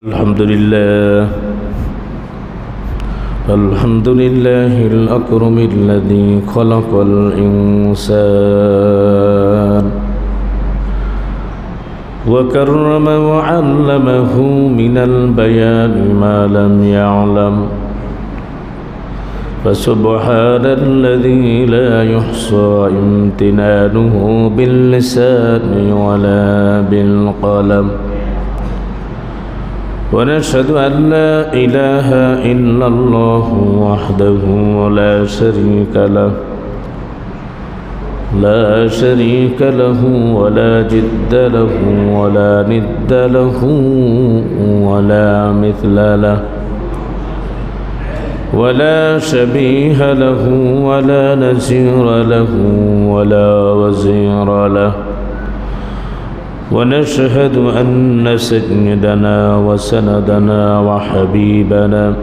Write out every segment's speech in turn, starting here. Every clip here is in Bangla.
الحمد لله الأكرم الذي خلق الإنسان وكرم وعلمه من البيان ما لم يعلم فسبحان الذي لا يحصى امتنانه باللسان ولا بالقلم ونشهد أن لا إله إلا الله وحده لا شريك له ولا جد له ولا ند له ولا مثل له ولا شبيه له ولا نزير له ولا وزير له ونشهد أن سيدنا وسندنا وحبيبنا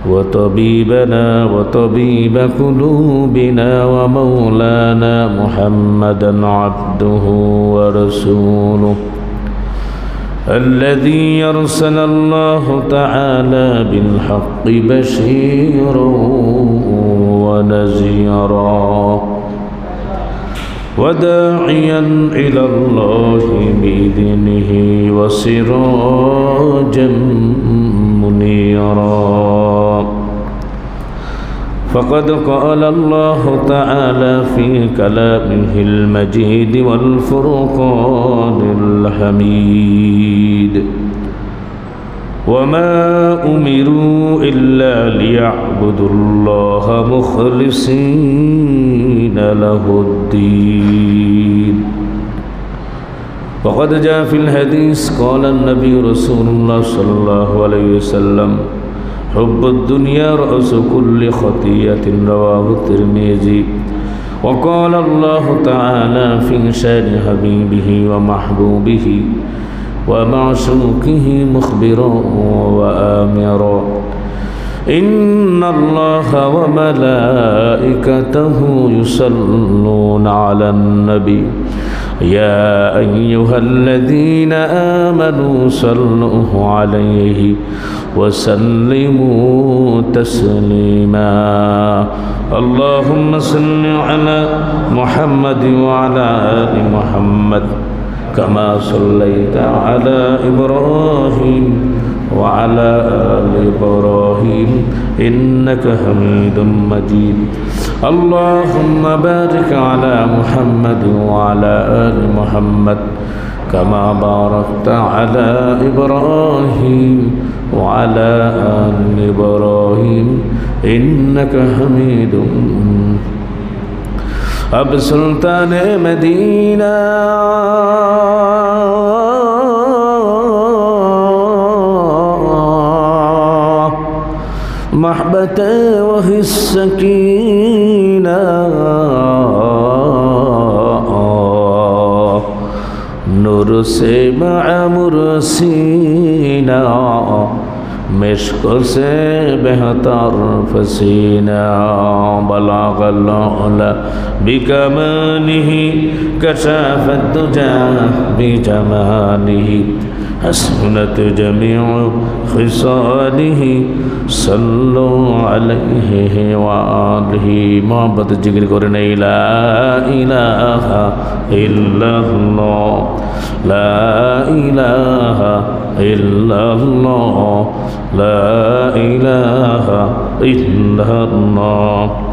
وطبيبنا وطبيب قلوبنا ومولانا محمدا عبده ورسوله الذي أرسل الله تعالى بالحق بشيرا ونذيرا وداعيا إلى الله بإذنه وسراجا منيرا فقد قال الله تعالى في كلامه المجيد والفرقان الحميد وما أمروا إلا ليعبدوا الله مخلصين له الدين وقد جاء في الحديث قال النبي رسول الله صلى الله عليه وسلم حب الدنيا رأس كل خطيئة رواه الترمذي وقال الله تعالى في شان حبيبه ومحبوبه ومعشوقه مخبرا وآمرا إن الله وملائكته يصلون على النبي يا أيها الذين آمنوا صلوا عليه وسلموا تسليما اللهم صل على محمد وعلى آل محمد كما صليت على إبراهيم وعلى آل إبراهيم إنك حميد مجيد اللهم بارك على محمد وعلى آل محمد كما باركت على إبراهيم وعلى آل إبراهيم إنك حميد अब सुल्तान मदीना महबत वही सकीना नूर से मामुर सीना मिश्क से बेहतर फसीना बलागल उला बिकमानिही कशाफत दुजा बिजमानिही हसनत जमीउ खिसालिही सल्लु अलैहि व आलिहि मोहब्बत जिक्र करें ला इलाहा इल्लल्लाह ला इलाहा इल्लल्लाह ला इलाहा इल्लल्लाह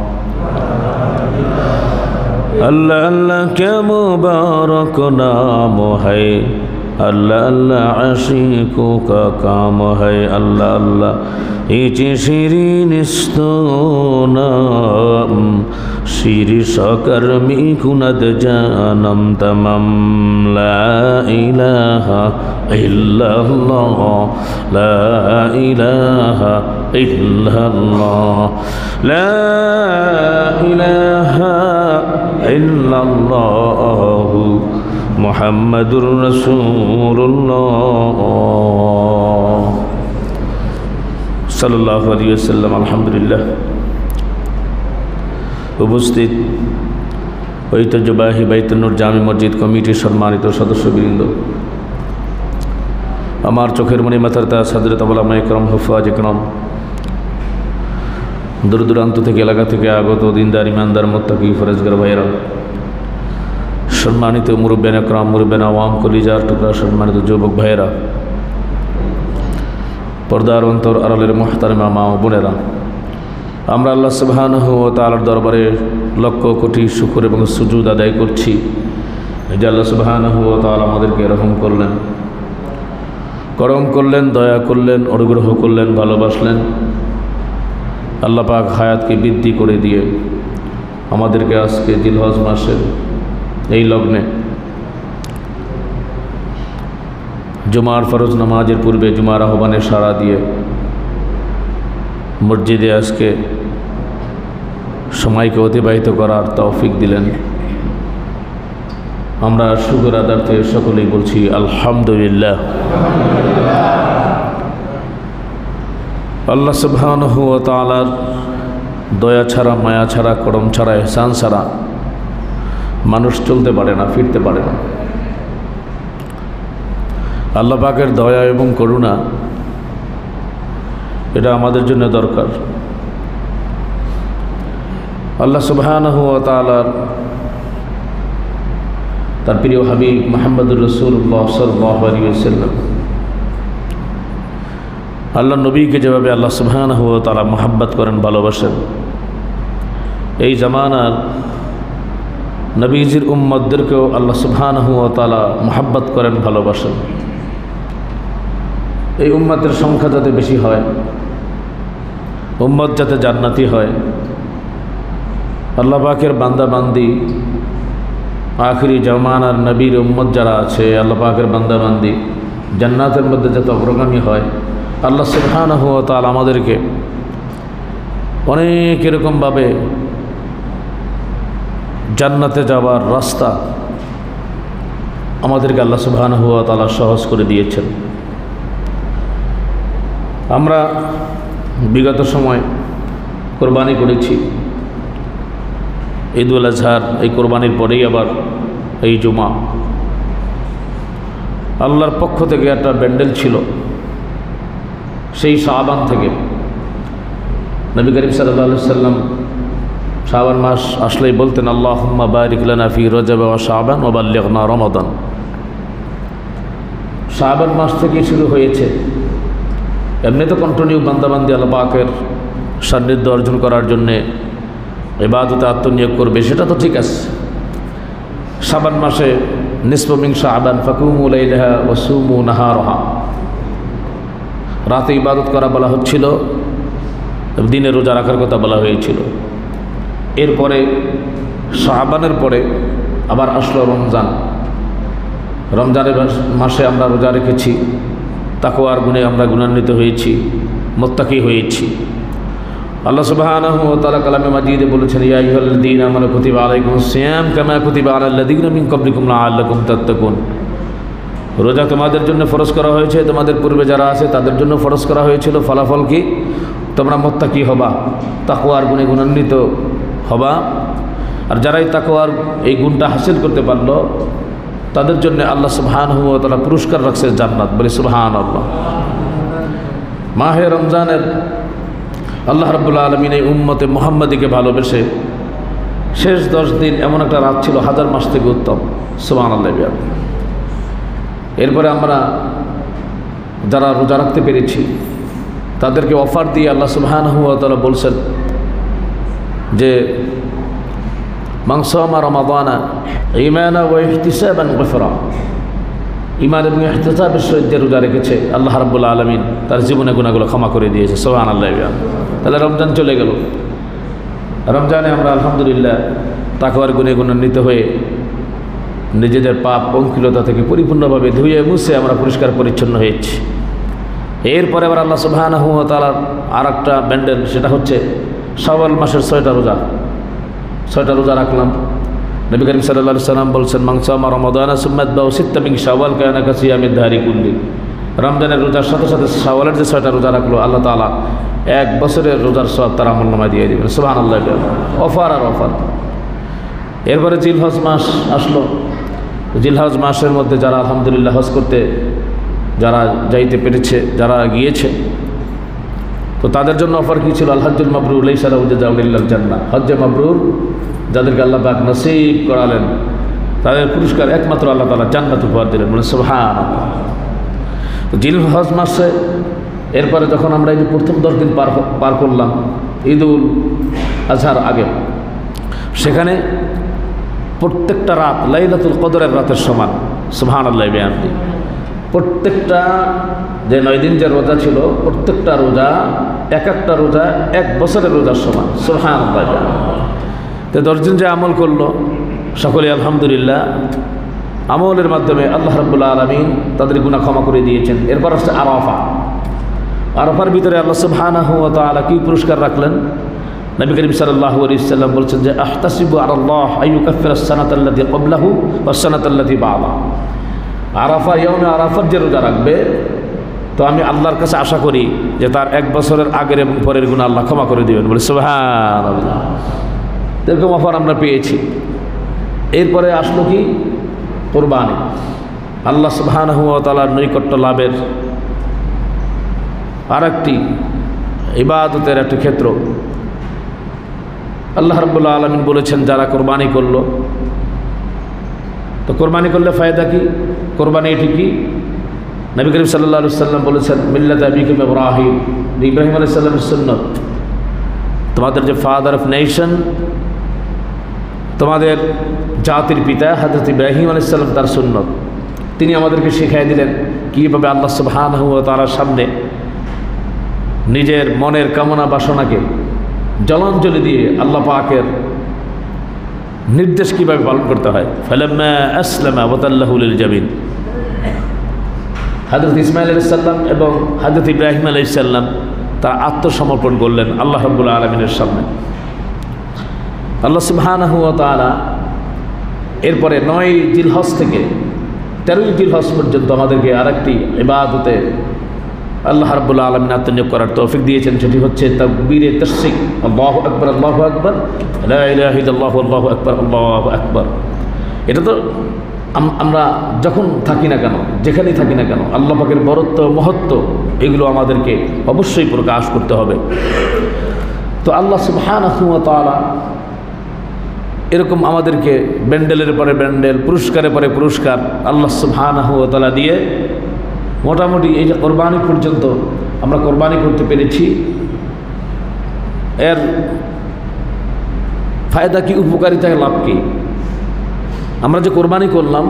अल्लाह अल्लाह क्या मुबारक नाम है अल्लाह अल्लाह आशिकों का काम है अल्लाह अल्लाह इचे शिरीन स्तोनाम शिरी सकर्मी कुनद जानम तमम ला इलाहा इल्लल्लाह ला इलाहा इल्लल्लाह ला इलाहा इल्लल्लाह मुहम्मदुर रसूलुल्लाह सल्लल्लाहु अलैहि वसल्लम अल्हम्दुलिल्लाह उपस्थित ঐতিহ্যবাহী বাইতুন নূর জামি মসজিদ কমিটির সম্মানিত সদস্যবৃন্দ আমার চোখের মণি মাথার তাজ হযরত উলামা ইকরাম হুফাজ ইকরাম, দূর দূরান্ত থেকে এলাকা থেকে আগত দিনদার ইমানদার মুত্তাকি ফরেজগার ভাইয়েরা, সম্মানিত মুরব্বিয়ান ইকরাম, মুরব্বিয়ান আওয়াম, কলিজার টুকরা সম্মানিত যুবক ভাইয়েরা, পর্দার অন্তর আড়ালের মুহতারামা মা ও বোনেরা, আমরা আল্লাহ সুবহানাহু ওয়া তাআলার দরবারে লক্ষ কোটি শুকর এবং সুজুদ আদায় করছি যে আল্লাহ সুবহানাহু ওয়া তাআলা আমাদেরকে রহম করলেন, করম করলেন, দয়া করলেন, অনুগ্রহ করলেন, ভালোবাসলেন। আল্লাহ পাক হায়াতকে বৃদ্ধি করে দিয়ে আমাদেরকে আজকে জিলহজ মাসের এই লগ্নে জুমার ফরজ নামাজের পূর্বে জুমার আহ্বানে সাড়া দিয়ে মসজিদে আজকে সময়কে অতিবাহিত করার তৌফিক দিলেন। আমরা শুকর আদার্থে সকলেই বলছি আলহামদুলিল্লাহ। আল্লাহ সুবহানাহু ওয়া তাআলার দয়া ছাড়া, মায়া ছাড়া, করম ছাড়া, ইহসান ছাড়া মানুষ চলতে পারে না, ফিরতে পারে না। আল্লাহ পাকের দয়া এবং করুণা এটা আমাদের জন্য দরকার। আল্লাহ সুবহানাহু ওয়া তাআলার তার প্রিয় হাবিব মুহাম্মদুর রাসূলুল্লাহ সাল্লাল্লাহু আলাইহি ওয়াসাল্লাম, আল্লাহ নবীকে যেভাবে আল্লাহ সুবহানাহু ওয়া তাআলা মহব্বত করেন, ভালোবাসেন, এই জামানার নবীজির উম্মতদেরকেও আল্লাহ সুবহানাহু ওয়া তাআলা মহব্বত করেন, ভালোবাসেন। এই উম্মতের সংখ্যা যাতে বেশি হয়, উম্মত যাতে জান্নাতি হয়, আল্লাহ পাকের বান্দা বান্দি, আখিরি জামানার নবীর উম্মত যারা আছে, আল্লাহ পাকের বান্দা বান্দি জান্নাতের মধ্যে যাতে অগ্রগামী হয়, আল্লাহ সুবহানাহু ওয়া তাআলা আমাদেরকে অনেক এরকমভাবে জান্নাতে যাওয়ার রাস্তা আমাদেরকে আল্লাহ সুবহানাহু ওয়া তাআলা সহজ করে দিয়েছেন। আমরা বিগত সময় কোরবানি করেছি, ঈদুল আজহার এই কোরবানির পরেই আবার এই জুমা। আল্লাহর পক্ষ থেকে একটা ব্যান্ডেল ছিল, সেই শাবান থেকে নবী করিম সাল্লাল্লাহু আলাইহি ওয়াসাল্লাম শাবান মাস আসলেই বলতেন আল্লাহুম্মা বারিক লানা ফি রজব ওয়া শাবান ওয়া বাল্লিগনা রমাদান। শাবান মাস থেকে শুরু হয়েছে। এমনি তো কন্টিনিউ বান্দাবান্দি আল্লাহ পাকের সান্নিধ্য অর্জন করার জন্যে ইবাদতে আত্মনিয়োগ করবে, সেটা তো ঠিক আছে। শাবান মাসে নিসফু মিন শাবান ফাকুমু লাইলাহা ওয়া সুমু নাহারাহা, রাতে ইবাদত করা বলা হচ্ছিল, দিনে রোজা রাখার কথা বলা হয়েছিল। এরপরে শাবানের পরে আবার আসলো রমজান। রমজানের মাসে আমরা রোজা রেখেছি, তাকওয়ার গুণে আমরা গুণান্বিত হয়েছি, মুত্তাকি হয়েছি। আল্লাহ সুবহানাহু ওয়া তাআলা কালামে মাজিদে বলেছেন ইয়া আইয়ুহাল্লাযীনা আমানু কুতিবা আলাইকুমুস সিয়াম কামা কুতিবা আলাল্লাযীনা মিন ক্বাবলিকুম লাআল্লাকুম তাত্তাকুন। রোজা তোমাদের জন্য ফরজ করা হয়েছে, তোমাদের পূর্বে যারা আছে তাদের জন্য ফরজ করা হয়েছিল। ফলাফল কি? তোমরা মুত্তাকি হবা, তাকওয়ার গুণে গুণান্বিত হবা। আর যারাই তাকওয়ার এই গুণটা হাসিল করতে পারলো তাদের জন্য আল্লাহ সুবহানাহু ওয়া তাআলা পুরস্কার রাখছে জান্নাত। বলি সুবহানাল্লাহ। মাহে রমজানের আল্লাহ রাব্বুল আলামিন এই উম্মতে মুহাম্মাদিকে ভালোবেসে শেষ 10 দিন এমন একটা রাত ছিল 1000 মাস থেকে উত্তম। সুবহানাল্লাহ। এরপরে আমরা যারা রোজা রাখতে পেরেছি তাদেরকে অফার দিয়ে আল্লাহ সুবহানাহু ওয়া তাআলা বলছেন যে মান সামা রমাদানা ঈমানা ওয়া ইহতিসাবান গফরা। ঈমান এবং ইহতিসাবের সহিত যে রোজা রেখেছে আল্লাহ রাব্বুল আলামিন তার জীবনের গুনাহগুলো ক্ষমা করে দিয়েছে। সুবহানাল্লাহ। তাহলে রমজান চলে গেল। রমজানে আমরা আলহামদুলিল্লাহ তাকওয়ার গুণে গুণান্বিত হয়ে নিজেদের পাপ পঙ্কিলতা থেকে পরিপূর্ণভাবে ধুয়ে মুছে আমরা পরিষ্কার পরিচ্ছন্ন হয়েছি। এরপরে আবার আল্লাহ সুবহানাহু ওয়া তাআলার আর একটা ব্যান্ডেল, সেটা হচ্ছে শাওয়াল মাসের 6টা রোজা। 6টা রোজা রাখলাম। নবী করিম সাল্লাল্লাহু আলাইহি ওয়াসাল্লাম বলছেন মান সামা রমাদানা সুম্মা আতবাউ সিত্তা মিন শাওয়াল কানা কাসিয়ামিদ দাহরি কুল্লি। রমজানের রোজার সাথে সাথে শাওয়ালের যে 6টা রোজা রাখলো আল্লাহ তাআলা 1 বছরের রোজার সওয়াব তার আমলনামায় দিয়ে দিবেন। সুবহানাল্লাহ। অফার আর অফার। এরপরে জিলহজ মাস আসলো। জিলহজ মাসের মধ্যে যারা আলহামদুলিল্লাহ হজ করতে যারা যাইতে পেরেছে, যারা গিয়েছে, তো তাদের জন্য অফার কী ছিল? আল হজ্জুল মাবরুর লাইসা লাহু জাযাউন ইল্লাল জান্নাহ। হজ্জে মাবরুর যাদেরকে আল্লাহ পাক নসিব করালেন, তাদের পুরস্কার একমাত্র আল্লাহ তাআলা জান্নাত উপহার দিলেন। বলে সুবহানাল্লাহ। তো জিলহজ মাসে এরপরে যখন আমরা এই যে প্রথম 10 দিন পার করলাম ঈদুল আজহার আগে, সেখানে প্রত্যেকটা রাত লাইলাতুল কদরের রাতের সমান। সুবহানাল্লাহ বিহামদি। প্রত্যেকটা যে 9 দিন যে রোজা ছিল, প্রত্যেকটা রোজা এক একটা রোজা 1 বছরের রোজার সমান। সুবহানাল্লাহ। তো 10 দিন যে আমল করলো সকলে আলহামদুলিল্লাহ, আমলের মাধ্যমে আল্লাহ রাব্বুল আলামিন তাদের গুনাহ ক্ষমা করে দিয়েছেন। এরপর হচ্ছে আরাফা। আরাফার ভিতরে আল্লাহ সুবহানাহু ওয়া তাআলা কি পুরস্কার রাখলেন? নবী করিম সাল্লাল্লাহু আলাইহি ওয়াসাল্লাম বলছেন যে আহতাসিবু আলাল্লাহ আইয়ুকাফিরা আস-সানাতাল্লাতী ক্বাবলাহু ওয়াস-সানাতাল্লাতী বা'দাহু। আরাফা ইয়াউমে আরাফার যে রোজা রাখবে, তো আমি আল্লাহর কাছে আশা করি যে তার 1 বছরের আগের এবং পরের গুনাহ আল্লাহ ক্ষমা করে দিবেন। বলে সুবহানাল্লাহ। এরকম অফার আমরা পেয়েছি। এরপরে আসলো কি? কোরবানি। আল্লাহ সুবহানাহু ওয়া তাআলার নৈকট্য লাভের আরেকটি ইবাদতের একটি ক্ষেত্র। আল্লাহ রাব্বুল আলামিন বলেছেন যারা কোরবানি করলো, তো কোরবানি করলে ফায়দা কি? কোরবানি এটি কি? নবী করিম সাল্লাল্লাহু আলাইহি ওয়াসাল্লাম বলেছেন মিল্লাত আবিকুম ইব্রাহিম, ইব্রাহিম আলাইহিস সালামের সুন্নাত। তোমাদের যে ফাদার অফ নেশন, তোমাদের জাতির পিতা হযরত ইব্রাহিম আলাইহিস সালাম, তার সুন্নাত তিনি আমাদেরকে শিখিয়ে দিলেন কীভাবে আল্লাহ সুবহানাহু ওয়া তাআলার সামনে নিজের মনের কামনা বাসনাকে জলাঞ্জলি দিয়ে আল্লাহ পাকের নির্দেশ কীভাবে পালন করতে হয়। ফালাম্মা আসলামা ওয়া তাল্লাহু লিল জাবিন। হযরত ইসমাঈল আলাইহিস সালাম এবং হযরত ইব্রাহিম আলাইহিস সালাম তারা আত্মসমর্পণ করলেন আল্লাহ রাব্বুল আলামিনের সামনে। আল্লাহ সুবহানাহু ওয়া তাআলা এরপরে 9 জিলহজ থেকে 13 জিলহজ পর্যন্ত আমাদেরকে আরেকটি ইবাদতে আল্লাহ রাব্বুল আলামিন আত্মনিয়োগ করার তৌফিক দিয়েছেন। সেটি হচ্ছে তাকবীরে তাশরিক, আল্লাহু আকবার, আল্লাহু আকবার, লা ইলাহা ইল্লাল্লাহু, আল্লাহু আকবার, আল্লাহু আকবার। এটা তো আমরা যখন থাকি না কেন, যেখানেই থাকি না কেন, আল্লাহ পাকের বরত্ব, মহত্ব এগুলো আমাদেরকে অবশ্যই প্রকাশ করতে হবে। তো আল্লাহ সুবহানাহু ওয়া তাআলা এরকম আমাদেরকে ব্যান্ডেলের পরে ব্যান্ডেল, পুরস্কারের পরে পুরস্কার আল্লাহ সুবহানাহু ওয়া তাআলা দিয়ে মোটামুটি এই যে কোরবানি পর্যন্ত আমরা কোরবানি করতে পেরেছি। এর ফায়দা কি, উপকারিতা, লাভ কি? আমরা যে কোরবানি করলাম,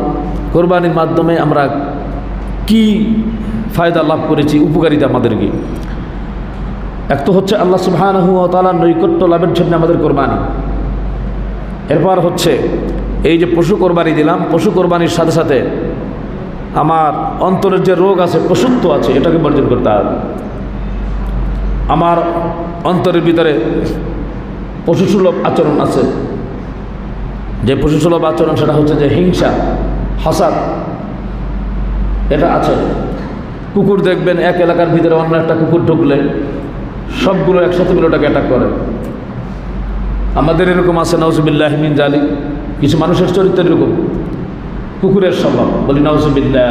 কোরবানির মাধ্যমে আমরা কি ফায়দা লাভ করেছি, উপকারিতা আমাদের কি? এক তো হচ্ছে আল্লাহ সুবহানাহু ওয়া তাআলার নৈকট্য লাভের জন্য আমাদের কোরবানি। এরপর হচ্ছে এই যে পশু কোরবানি দিলাম, পশু কোরবানির সাথে সাথে আমার অন্তরের যে রোগ আছে, পশুত্ব আছে, এটাকে বর্জন করতে হবে। আমার অন্তরের ভিতরে পশুসুলভ আচরণ আছে, যে পশুসুলভ আচরণ সেটা হচ্ছে যে হিংসা, হাসাদ, এটা আছে। কুকুর দেখবেন এক এলাকার ভিতরে অন্য একটা কুকুর ঢুকলে সবগুলো একসাথে মিলে ওটাকে অ্যাটাক করে। আমাদের এরকম আছে নাউজুবিল্লাহি মিন যালিক, কিছু মানুষের চরিত্র এরকম, কুকুরের স্বভাব, বলি নাউজুবিল্লাহ।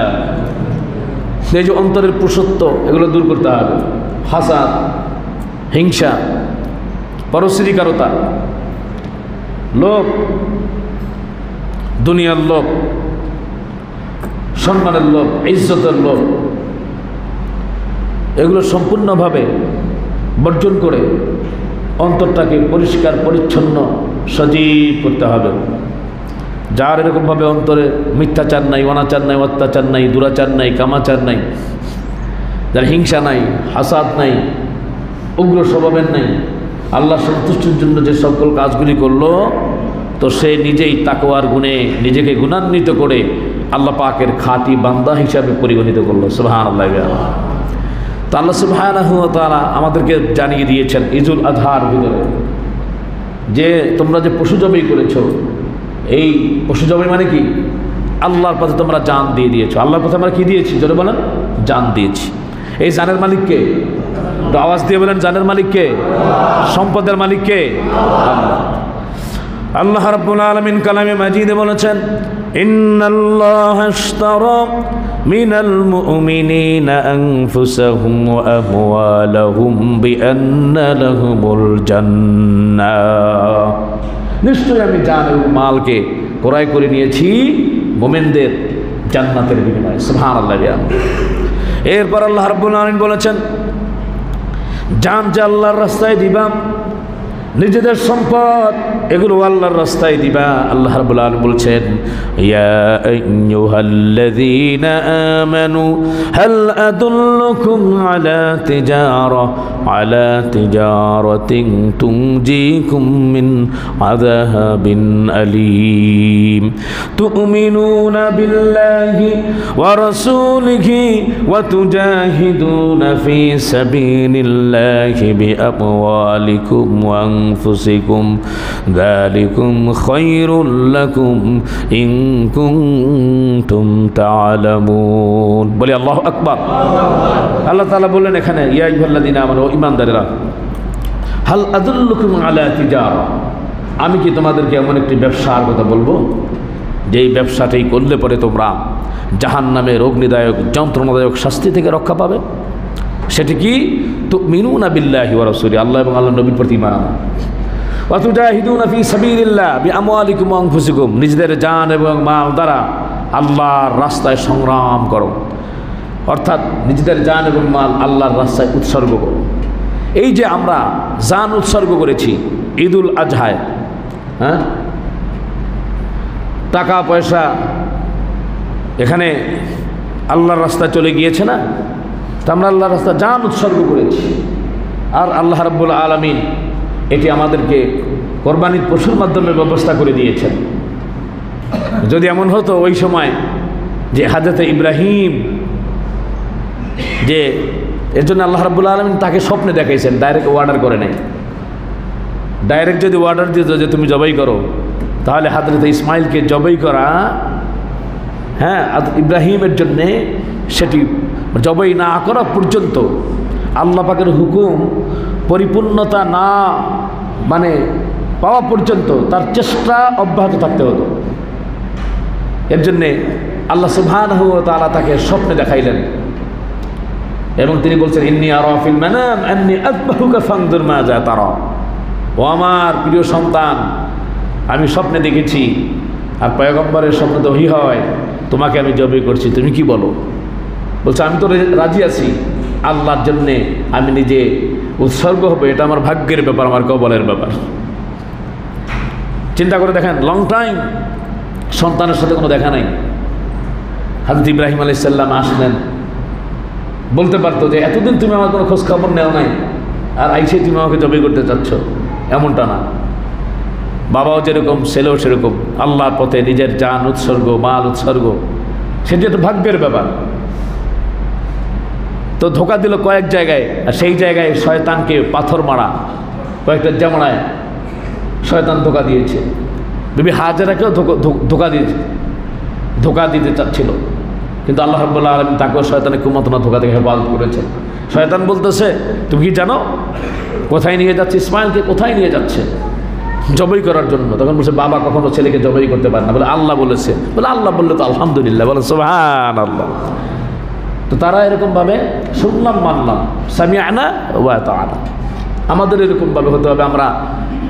এই যে অন্তরের পুরুষত্ব, এগুলো দূর করতে হবে। হাসাদ, হিংসা, পরশ্রীকারতা, লোভ, দুনিয়ার লোভ, সম্মানের লোভ, ইজ্জতের লোভ, এগুলো সম্পূর্ণভাবে বর্জন করে অন্তরটাকে পরিষ্কার পরিচ্ছন্ন সজীব করতে হবে। যার এরকমভাবে অন্তরে মিথ্যাচার নাই, অনাচার নাই, অত্যাচার নাই, দুরাচার নাই, কামাচার নাই, যার হিংসা নাই, হাসাদ নাই, উগ্র স্বভাবের নাই, আল্লাহ সন্তুষ্টির জন্য যে সকল কাজগুলি করলো, তো সে নিজেই তাকওয়ার গুণে নিজেকে গুণান্বিত করে আল্লাহ পাকের খাঁটি বান্দা হিসাবে পরিগণিত করলো। সুবহানাল্লাহ। তো আল্লাহ সুবহানাহু ওয়া তাআলা আমাদেরকে জানিয়ে দিয়েছেন ঈদুল আজহার ভিতরে যে তোমরা যে পশু জবাই করেছো, এই পশু জবাই মানে কি? আল্লাহর পথে তোমরা জান দিয়ে দিয়েছো। আল্লাহর পথে আমরা কি দিয়েছি? জোরে বলেন, জান দিয়েছি। এই জানের মালিক কে? আওয়াজ দিয়ে বলেন, জানের মালিক কে? সম্পদের মালিক কে? আল্লাহ। আল্লাহ রাব্বুল আলামিন কালামে মাজিদে বলেছেন, ইন্নাল্লাহা আশতারা মিনাল মুমিনিনা আনফুসাহুম ওয়া আমওয়ালাহুম বিআন্না লাহুমুল জান্নাহ। নিশ্চয়ই আমি জান এবং মালকে ক্রয় করে নিয়েছি মুমিনদের জান্নাতের বিনিময়ে। সুবহানাল্লাহ। এরপর আল্লাহ রাব্বুল আলামিন বলেছেন, জান যে আল্লাহর রাস্তায় দিবা, নিজেদের সম্পদ এগুলো আল্লাহর রাস্তায় দিবা। আল্লাহ রাব্বুল আলামিন বলছেন, ইয়া আইয়ুহাল্লাযীনা আমানু হাল আদুল্লুকুম আলা তিজারাতিন তুনজিকুম মিন আযাবিন আলীম তুমিনুনা বিল্লাহি ওয়া রাসূলিহি ওয়া তুজাহিদুনা ফি সাবিলিল্লাহি বিআমওয়ালিকুম ওয়া أنفسكم ذلكم خير لكم إن كنتم تعلمون। বলি আল্লাহু আকবার। আল্লাহ তাআলা বললেন এখানে, ইয়া আইয়ুহাল্লাযীনা আমানু, ঈমানদারেরা, হাল আদুল্লুকুম আলা তিজারা, আমি কি তোমাদেরকে এমন একটি ব্যবসার কথা বলবো যেই ব্যবসাটাই করলে পরে তোমরা জাহান্নামের অগ্নিদায়ক যন্ত্রণাদায়ক শাস্তি থেকে রক্ষা পাবে। সেটি কি? তুমিনুনা বিল্লাহি ওয়া রাসূলিহি, আল্লাহ এবং আল্লাহর নবীর প্রতি ঈমান আনা। ওয়া তুজাহিদুনা ফি সাবিলিল্লাহ বিআমওয়ালিকুম ওয়া আনফুসিকুম, নিজেদের জান এবং মাল দ্বারা আল্লাহর রাস্তায় সংগ্রাম করো, অর্থাৎ নিজেদের জান এবং মাল আল্লাহর রাস্তায় উৎসর্গ করো। এই যে আমরা জান উৎসর্গ করেছি ঈদুল আজহায়, হ্যাঁ, টাকা পয়সা এখানে আল্লাহর রাস্তায় চলে গিয়েছে না, তা আমরা আল্লাহর রাস্তায় জান উৎসর্গ করেছি। আর আল্লাহ রাব্বুল আলামিন এটি আমাদেরকে কোরবানির পশুর মাধ্যমে ব্যবস্থা করে দিয়েছেন। যদি এমন হতো ওই সময় যে হাজরতে ইব্রাহিম, যে এর জন্য আল্লাহ রাব্বুল আলামিন তাকে স্বপ্নে দেখাইছেন, ডাইরেক্ট অর্ডার করে নাই। ডাইরেক্ট যদি অর্ডার দিত যে তুমি জবাই করো, তাহলে হাজরতে ইসমাইলকে জবাই করা, হ্যাঁ, ইব্রাহিমের জন্যে সেটি জবাই না করা পর্যন্ত, আল্লাহ পাকের হুকুম পরিপূর্ণতা না পাওয়া পর্যন্ত তার চেষ্টা অব্যাহত থাকতে হতো। এর জন্যে আল্লাহ সুবহানাহু ওয়া তাআলা তাকে স্বপ্নে দেখাইলেন এবং তিনি বলছেন, ইন্নী আরা ফিল মানাম আন্নী আযবাহুকা ফানজুর মাযা তারা। ও আমার প্রিয় সন্তান, আমি স্বপ্নে দেখেছি, আর পয়গম্বরের স্বপ্নে তো ওহী হয়, তোমাকে আমি জবাই করছি, তুমি কি বলো? বলছে, আমি তো রাজি আছি, আল্লাহর জন্যে আমি নিজে উৎসর্গ হবো, এটা আমার ভাগ্যের ব্যাপার, আমার কবলের ব্যাপার। চিন্তা করে দেখেন, লং টাইম সন্তানের সাথে কোনো দেখা নাই। হযরত ইব্রাহিম আলাইহিস সালাম আসলেন, বলতে পারতো যে এতদিন তুমি আমার কোনো খোঁজ খবর নেও নাই, আর আইসে তুমি আমাকে জবাই করতে চাচ্ছ, এমনটা না। বাবাও যেরকম, ছেলেও সেরকম, আল্লাহর পথে নিজের জান উৎসর্গ, মাল উৎসর্গ, সেটি একটা ভাগ্যের ব্যাপার। তো ধোকা দিল কয়েক জায়গায়, আর সেই জায়গায় শয়তানকে পাথর মারা, কয়েকটা জামড়ায় শয়তান ধোকা দিয়েছে। বিবি হাজেরাকেও ধোকা দিতে চাচ্ছিল, কিন্তু আল্লাহ রাব্বুল আলামিন তাকেও শয়তানের কুমন্ত্রণা ধোকা থেকে হেফাজত করেছে। শয়তান বলতেছে, তুমি কি জানো কোথায় নিয়ে যাচ্ছে ইসমাইলকে? কোথায় নিয়ে যাচ্ছে? জবাই করার জন্য। তখন বলছে, বাবা কখনো ছেলেকে জবাই করতে পারে না। বলে, আল্লাহ বলেছে। বলে, আল্লাহ বললে তো আলহামদুলিল্লাহ, বলে সুবহানাল্লাহ। তো তারা এরকমভাবে শুনলাম, মানলাম, সামিআনা ওয়া আতা'না। আমাদের এরকমভাবে হতে হবে, আমরা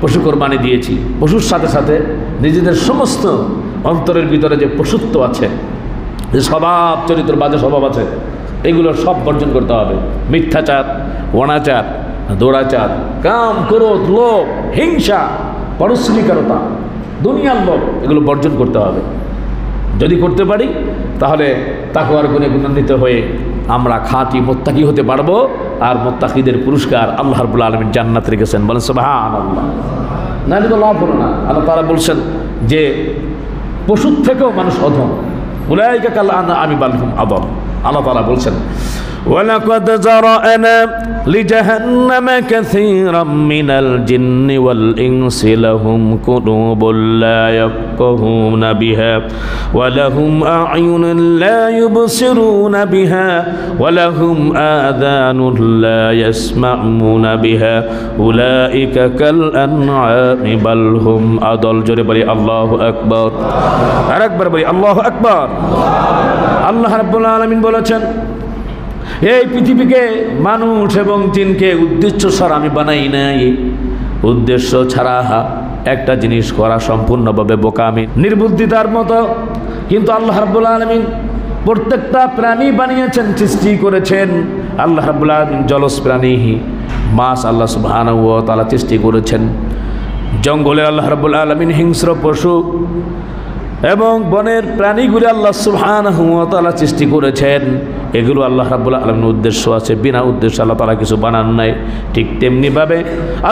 পশু কোরবানি দিয়েছি, পশুর সাথে সাথে নিজেদের সমস্ত অন্তরের ভিতরে যে পশুত্ব আছে, যে স্বভাব চরিত্র, বাজে স্বভাব আছে, এগুলো সব বর্জন করতে হবে। মিথ্যাচার, অনাচার, দৌড়াচার, কাম, ক্রোধ, লোভ, হিংসা, পরশ্রীকারতা, দুনিয়ার লোভ, এগুলো বর্জন করতে হবে। যদি করতে পারি তাহলে তাকওয়ার গুণে গুণান্বিত হয়ে আমরা খাঁটি মুত্তাকি হতে পারবো। আর মুত্তাকিদের পুরস্কার আল্লাহ রাব্বুল আলামিন জান্নাত রেখেছেন। বলেন সুবহানাল্লাহ। নাহলে তো লাভ হলো না। আল্লাহ তাআলা বলছেন যে পশুর থেকেও মানুষ অধম, উলাইকা কাল আনআমি বাল হুম আদল। আল্লাহ তাআলা বলছেন, ولقد ذرأنا لجهنم كثيرا من الجن والإنس لهم قلوب لا يفقهون بها ولهم أعين لا يبصرون بها ولهم آذان لا يسمعون بها أولئك كالأنعام بل هم أضل জোরে বলি আল্লাহু আকবার আরেকবার বলি আল্লাহু আকবার আল্লাহ রাব্বুল আলামিন বলেছেন এই পৃথিবীকে মানুষ এবং জিনকে উদ্দেশ্য ছাড়া আমি বানাই নাই উদ্দেশ্য ছাড়া একটা জিনিস করা সম্পূর্ণভাবে বোকামি নির্বুদ্ধিতার মতো কিন্তু আল্লাহ রাব্বুল আলামিন প্রত্যেকটা প্রাণী বানিয়েছেন সৃষ্টি করেছেন আল্লাহ রাব্বুল আলামিন জলজ প্রাণী মাছ আল্লাহ সুবহানাহু ওয়া তাআলা সৃষ্টি করেছেন জঙ্গলে আল্লাহ রাব্বুল আলামিন হিংস্র পশু এবং বনের প্রাণীগুলি আল্লাহ সুবহানাহু ওয়া তাআলা সৃষ্টি করেছেন এগুলো আল্লাহ রাব্বুল আলামিনের উদ্দেশ্য আছে বিনা উদ্দেশ্যে আল্লাহ তাআলা কিছু বানান নাই ঠিক তেমনিভাবে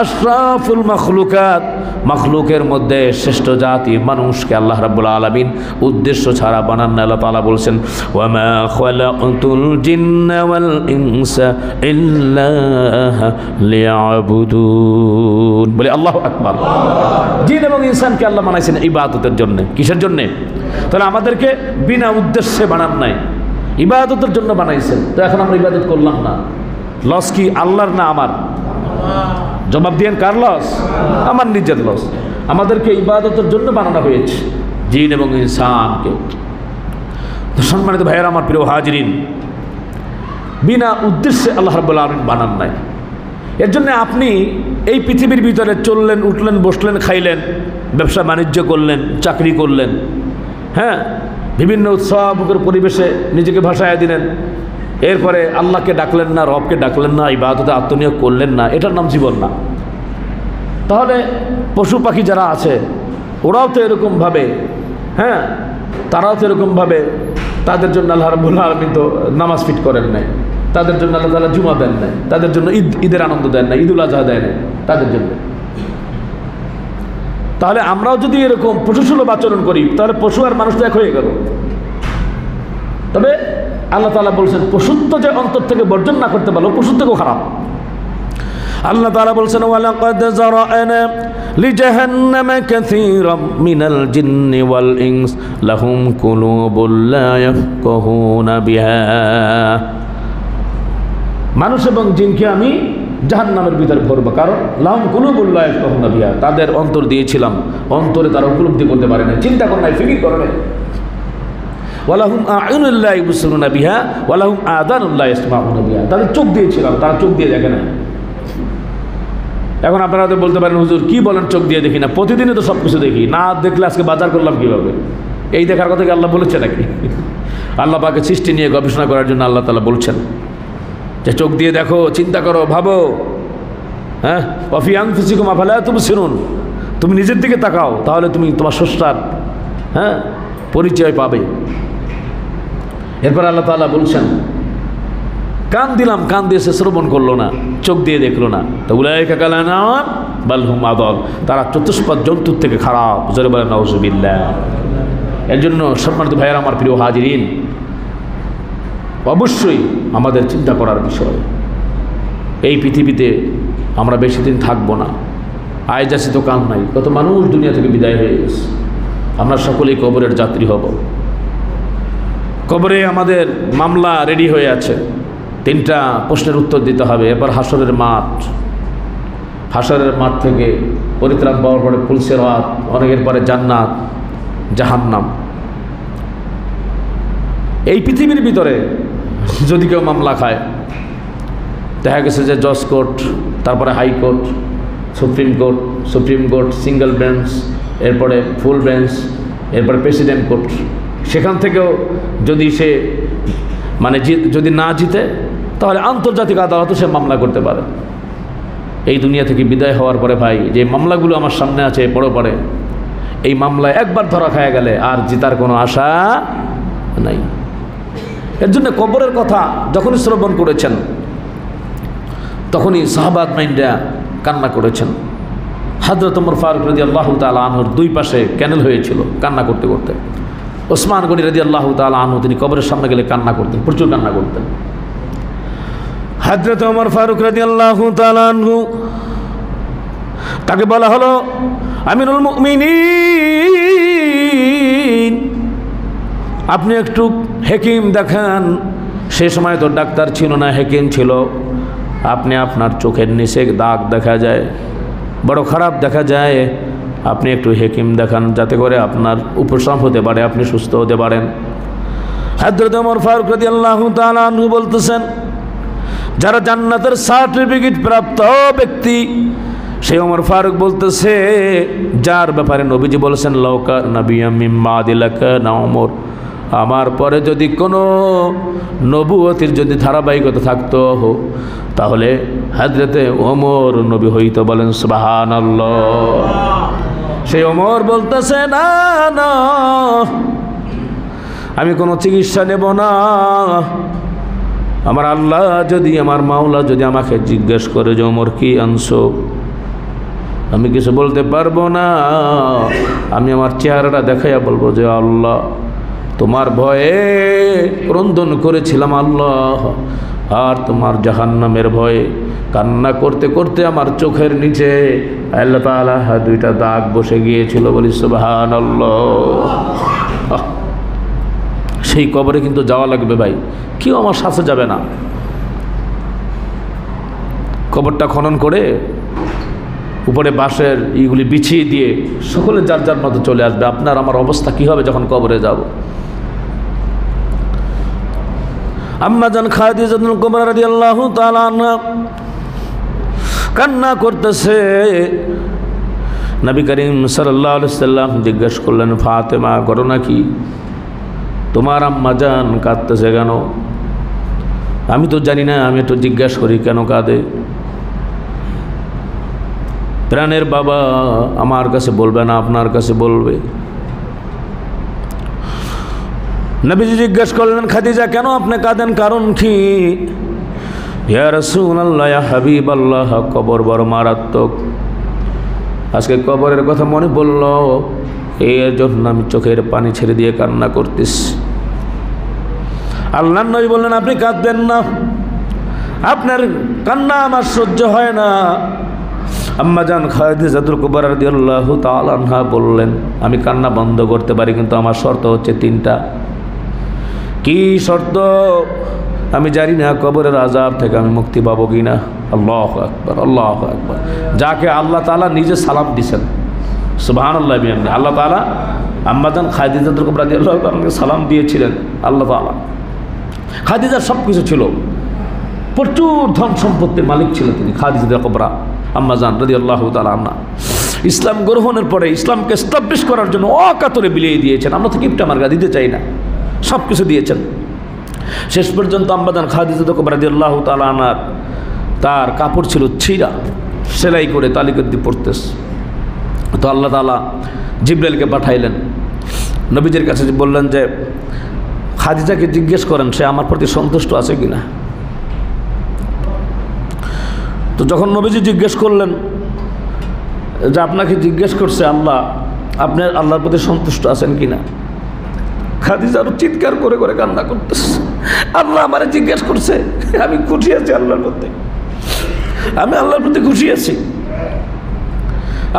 আশরাফুল মাখলুকাত মাখলুকের মধ্যে শ্রেষ্ঠ জাতি মানুষকে আল্লাহ রাব্বুল আলামিন উদ্দেশ্য ছাড়া বানান না আল্লাহ তাআলা বলছেন ওয়া মা খালাকতুল জিন্না ওয়াল ইনসা ইল্লা লিয়াবুদুন বলে আল্লাহু আকবার জিন এবং ইনসানকে আল্লাহ বানাইছেন ইবাদতের জন্য কিসের জন্য তাহলে আমাদেরকে বিনা উদ্দেশ্যে বানান নাই ইবাদতের জন্য বানাইছেন তো এখন আমরা ইবাদত করলাম না লস কি আল্লাহর না আমার জবাব দিয়েন কার লস আমার নিজের লস আমাদেরকে ইবাদতের জন্য বানানো হয়েছে জিন এবং ইনসানকে তো সম্মানিত ভাইয়েরা আমার প্রিয় হাজিরিন বিনা উদ্দেশ্যে আল্লাহ রাব্বুল আলামিন বানান নাই এর জন্য আপনি এই পৃথিবীর ভিতরে চললেন উঠলেন বসলেন খাইলেন ব্যবসা বাণিজ্য করলেন চাকরি করলেন হ্যাঁ বিভিন্ন উৎসবমুখর পরিবেশে নিজেকে ভাসায় দিলেন এরপরে আল্লাহকে ডাকলেন না রবকে ডাকলেন না ইবাদতে আত্মনিয়োগ করলেন না এটার নাম জীবন না তাহলে পশু পাখি যারা আছে ওরাও তো এরকমভাবে হ্যাঁ তারাও তো এরকমভাবে তাদের জন্য আল্লাহ রাব্বুল আলামিন তো নামাজ ফিট করেন নাই তাদের জন্য আল্লাহ তাআলা জুমা দেন নাই তাদের জন্য ঈদের আনন্দ দেন নাই ঈদুল আজহা দেন নাই তাদের জন্য তাহলে আমরাও যদি এরকম পশুসুলভ আচরণ করি তাহলে পশু আর মানুষ তো এক হয়ে গেল তবে আল্লাহ তাআলা বলছেন পশুত্ব যে অন্তর থেকে বর্জন না করতে পারলো পশুত্বকেও খারাপ আল্লাহ তাআলা বলছেন ওয়ালাকাদ যারা'না লিজাহান্নামা কাসীরাম মিনাল জিন্নি ওয়াল ইনস লাহুম কুলুবুল লা ইয়াফকাহুনা বিহা মানুষ এবং জিনকে আমি জাহান্নামের ভিতরে ভরব কারণ লাহুম কুলুবুল লা ইয়াফকাহুনা বিহা তাদের অন্তর দিয়েছিলাম অন্তরে তারা উপলব্ধি করতে পারে না চিন্তা করে না ফিকির করে না ওয়ালাহুম আ'ইনুল লা ইবসিরুনা বিহা ওয়ালাহুম আযানুল লা ইয়াসমাউনা বিহা তাদের চোখ দিয়েছিলাম তারা চোখ দিয়ে দেখে না এখন আপনারা তো বলতে পারেন হুজুর কি বলেন চোখ দিয়ে দেখি না প্রতিদিনই তো সব কিছু দেখি না দেখলে আজকে বাজার করলাম কীভাবে এই দেখার কথা কি আল্লাহ বলেছে নাকি আল্লাহ পাকের সৃষ্টি নিয়ে গবেষণা করার জন্য আল্লাহ তাআলা বলছেন যে চোখ দিয়ে দেখো চিন্তা করো ভাবো হ্যাঁ ওয়াফি আনফুসিকুম আফালা তুবসিরুন তুমি নিজের দিকে তাকাও তাহলে তুমি তোমার স্রষ্টার হ্যাঁ পরিচয় পাবে এরপর আল্লাহ তাআলা বলছেন কান দিলাম কান দিয়ে সে শ্রবণ করলো না চোখ দিয়ে দেখলো না তো উলাইকা কাল আনআম বাল হুম আদাল তারা চতুষ্পদ জন্তুর থেকে খারাপ জোরে বলেন নাউযুবিল্লাহ এর জন্য সম্মানিত ভাইয়েরা আমার প্রিয় হাজিরিন অবশ্যই আমাদের চিন্তা করার বিষয় এই পৃথিবীতে আমরা বেশি দিন থাকবো না আয় যাচ্ছে তো কাম নাই কত মানুষ দুনিয়া থেকে বিদায় হয়ে গেছে আমরা সকলেই কবরের যাত্রী হব কবরে আমাদের মামলা রেডি হয়ে আছে 3টা প্রশ্নের উত্তর দিতে হবে এরপর হাসরের মাঠ থেকে পরিত্রাণ পাওয়ার পরে পুলসিরাত অনেকের পরে জান্নাত জাহান্নাম এই পৃথিবীর ভিতরে যদি কেউ মামলা খায় দেখা গেছে যে জজ কোর্ট তারপরে high court supreme court single bench এরপরে ফুল বেঞ্চ এরপরে প্রেসিডেন্ট কোর্ট সেখান থেকেও যদি সে মানে যদি না জিতে তাহলে আন্তর্জাতিক আদালতে সে মামলা করতে পারে এই দুনিয়া থেকে বিদায় হওয়ার পরে ভাই যে মামলাগুলো আমার সামনে আছে পরে এই মামলায় একবার ধরা খায় গেলে আর জিতার কোনো আশা নাই এর জন্য কবরের কথা যখনই শ্রবণ করেছেন তখনই সাহাবাত মাইন্ডা কান্না করেছেন হযরত ওমর ফারুক রাদিয়াল্লাহু তাআলা আনহুর 2 পাশে ক্যানেল হয়েছিল কান্না করতে করতে ওসমান গনি রাদিয়াল্লাহু তাআলা আনহু তিনি কবরের সামনে গেলে কান্না করতেন প্রচুর কান্না করতেন হযরত ওমর ফারুক রাদিয়াল্লাহু তাআলা আনহু, তাকে বলা হলো আমিরুল মুমিনিন, আপনি একটু হেকিম দেখান। সে সময় তো ডাক্তার ছিল না, হেকিম ছিল। আপনি আপনার চোখের নিচে দাগ দেখা যায়, বড় খারাপ দেখা যায়, আপনি একটু হেকিম দেখান যাতে করে আপনার উপশম হতে পারে, আপনি সুস্থ হতে পারেন। হযরত ওমর ফারুক রাদিয়াল্লাহু তাআলা আনহু বলতেছেন, যারা জান্নাতের সার্টিফিকেট প্রাপ্ত ব্যক্তি, সেই ওমর ফারুক বলতেছে, যার ব্যাপারে নবীজি বলেছেন লাউকা নাবিয়্যা মিন বা'দি লাকানা ওমর, আমার পরে যদি কোনো নবুয়তির যদি ধারাবাহিকতা থাকতো তাহলে হযরতে ওমর নবী হইতো। বলেন সুবহানাল্লাহ। সেই ওমর বলতেছে, না না, আমি কোনো চিকিৎসা নেব না। আমার আল্লাহ যদি, আমার মাওলা যদি আমাকে জিজ্ঞেস করে যে ওমর কি আনছো, আমি কিছু বলতে পারবো না। আমি আমার চেহারাটা দেখাইয়া বলবো যে আল্লাহ, তোমার ভয়ে ক্রন্দন করেছিলাম আল্লাহ, আর তোমার জাহান্নামের ভয়ে কান্না করতে করতে আমার চোখের নিচে আল্লাহ তাআলা দুইটা দাগ বসে গিয়েছিল। বলি সুবহানাল্লাহ। সেই কবরে কিন্তু যাওয়া লাগবে ভাই, কেউ আমার সাথে যাবে না। কবরটা খনন করে উপরে বাঁশের ইগুলি বিছিয়ে দিয়ে সকলে যার যার মতো চলে আসবে। আপনার আমার অবস্থা কি হবে যখন কবরে যাব? আম্মা জান খাদিজাতুল কুবরা রাদিয়াল্লাহু তাআলা আনহা কান্না করতেছে। নবী করিম সাল্লাল্লাহু আলাইহি সাল্লাম জিজ্ঞেস করলেন, ফাতেমা ঘটনা কি? তোমার আম্মা জান কাঁদতেছে কেন? আমি তো জানি না, আমি একটু জিজ্ঞাসা করি কেন কাঁদে। প্রাণের বাবা আমার কাছে বলবে না, আপনার কাছে বলবে। নবীজি জিজ্ঞেস করলেন, খাদিজা কেন আপনি কাঁদেন, কারণ কি? ইয়া রাসূলুল্লাহ, ইয়া হাবিবাল্লাহ, কবর বড় মারাত্মক। আজকে কবরের কথা মনে পড়ল, এর জন্য আমি চোখের পানি ছেড়ে দিয়ে কান্না করতেছি। আল্লাহর নবী বললেন, আপনি কাঁদবেন না, আপনার কান্না আমার সহ্য হয় না। আম্মা জান খাদিজাতুল কুবরা রাদিয়াল্লাহু তাআলা আনহা বললেন, আমি কান্না বন্ধ করতে পারি, কিন্তু আমার শর্ত হচ্ছে তিনটা। কি শর্ত? আমি জানি না কবরের আযাব থেকে আমি মুক্তি পাবো কিনা। আল্লাহু আকবার, আল্লাহু আকবার। যাকে আল্লাহ তাআলা নিজে সালাম দিয়েছেন, সুবহানাল্লাহ। আল্লাহ তাআলা আম্মা জান খাদিজাতুল কুবরা রাদিয়াল্লাহু তাআলাকে সালাম দিয়েছিলেন। আল্লাহ তাআলা, খাদিজার সব কিছু ছিল, প্রচুর ধন সম্পত্তির মালিক ছিল তিনি। খাদিজাতুল কুবরা আম্মা জান রাদিয়াল্লাহু তাআলা আনহা ইসলাম গ্রহণের পরে ইসলামকে এস্টাবলিশ করার জন্য অকাতরে বিলিয়ে দিয়েছেন। আমরা তো কিপটা মার্কা দিতে চাই না, সব কিছু দিয়েছেন। শেষ পর্যন্ত আম্মা জান খাদিজাতুল কুবরা রাদিয়াল্লাহু তাআলা আনহার তার কাপড় ছিল ছিঁড়া, সেলাই করে তালিকা দিয়ে পড়তেছে। তো আল্লাহ তাআলা জিবরাইলকে পাঠাইলেন, নবীজির কাছে বললেন যে খাদিজাকে জিজ্ঞেস করেন সে আমার প্রতি সন্তুষ্ট আছে কিনা। তো যখন নবীজি জিজ্ঞেস করলেন যে আপনাকে জিজ্ঞেস করছে আল্লাহ, আপনি আল্লাহর প্রতি সন্তুষ্ট আছেন কিনা, খাদিজা আরো চিৎকার করে করে কান্না করতেছে। আল্লাহ আমারে জিজ্ঞেস করছে, আমি খুশি আছি আল্লাহর প্রতি, আমি আল্লাহর প্রতি খুশি আছি।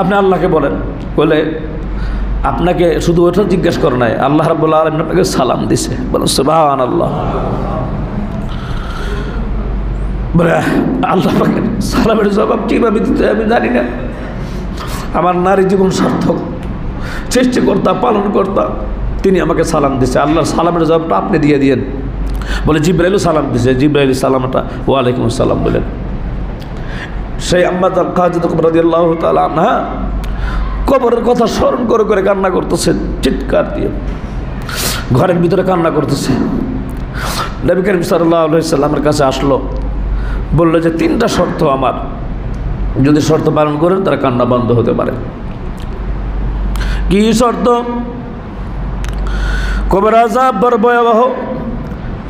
আপনি আল্লাহকে বলেন, বলে আপনাকে শুধু ওটা জিজ্ঞেস করে নাই, আল্লাহ রাব্বুল আলামিন আপনাকে সালাম দিছে। বলেন সুবহানাল্লাহ। বলে আল্লাহ পাকের সালামের জবাব কীভাবে দিতে আমি জানি না, আমার নারী জীবন সার্থক, সৃষ্টিকর্তা পালনকর্তা তিনি আমাকে সালাম দিছে, আল্লাহর সালামের জবাবটা আপনি দিয়ে দিয়েন। বলে জিবরাইলও সালাম দিছে, জিবরাইল সালামটা ওয়ালাইকুম আসসালাম বলেন। সেই আম্মা জান খাদিজা রাদিয়াল্লাহু তাআলা আনহা কবরের কথা স্মরণ করে করে কান্না করতেছেন, চিৎকার দিয়ে ঘরের ভিতরে কান্না করতেছে। নবী করিম সাল্লাল্লাহু আলাইহি সাল্লামের কাছে আসলো, বললো যে তিনটা শর্ত আমার, যদি শর্ত পালন করেন তারা কান্না বন্ধ হতে পারে। কি শর্ত? কবর আযাব বড় ভয়াবহ।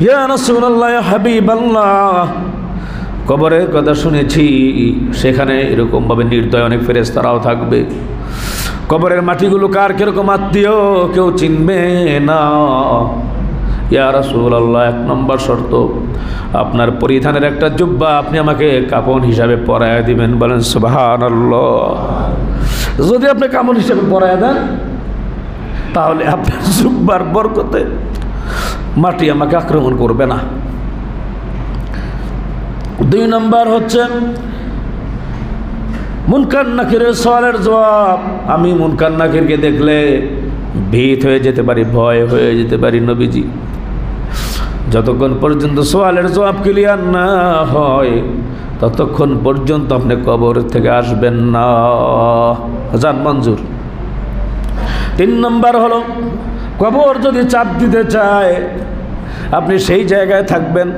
ইয়া রাসূলুল্লাহ, ইয়া হাবিবাল্লাহ, কবরের কথা শুনেছি, সেখানে এরকমভাবে নির্দয় অনেক ফেরেশতারাও থাকবে। কবরের মাটিগুলো কার কিরকম আত্মীয় কেউ চিনবে না, ইয়া রাসূলুল্লাহ, 1 নম্বর শর্ত আপনার পরিধানের একটা জুব্বা আপনি আমাকে কাপড় হিসাবে পরায়া দিবেন। বলেন সুবহানাল্লাহ। যদি আপনি কাপড় হিসাবে পরায়া দেন তাহলে আপনার জুব্বার বরকতে মাটি আমাকে আক্রমণ করবে না। 2 নম্বর হচ্ছে মুনকার নাকিরের সওয়ালের জবাব। আমি মুনকার নাকিরকে দেখলে ভীত হয়ে যেতে পারি, ভয় হয়ে যেতে পারি নবীজি। যতক্ষণ পর্যন্ত সওয়ালের জবাব ক্লিয়ার না হয় ততক্ষণ পর্যন্ত আপনি কবর থেকে আসবেন না। জান মঞ্জুর। 3 নম্বর হলো কবর যদি চাপ দিতে চায় আপনি সেই জায়গায় থাকবেন।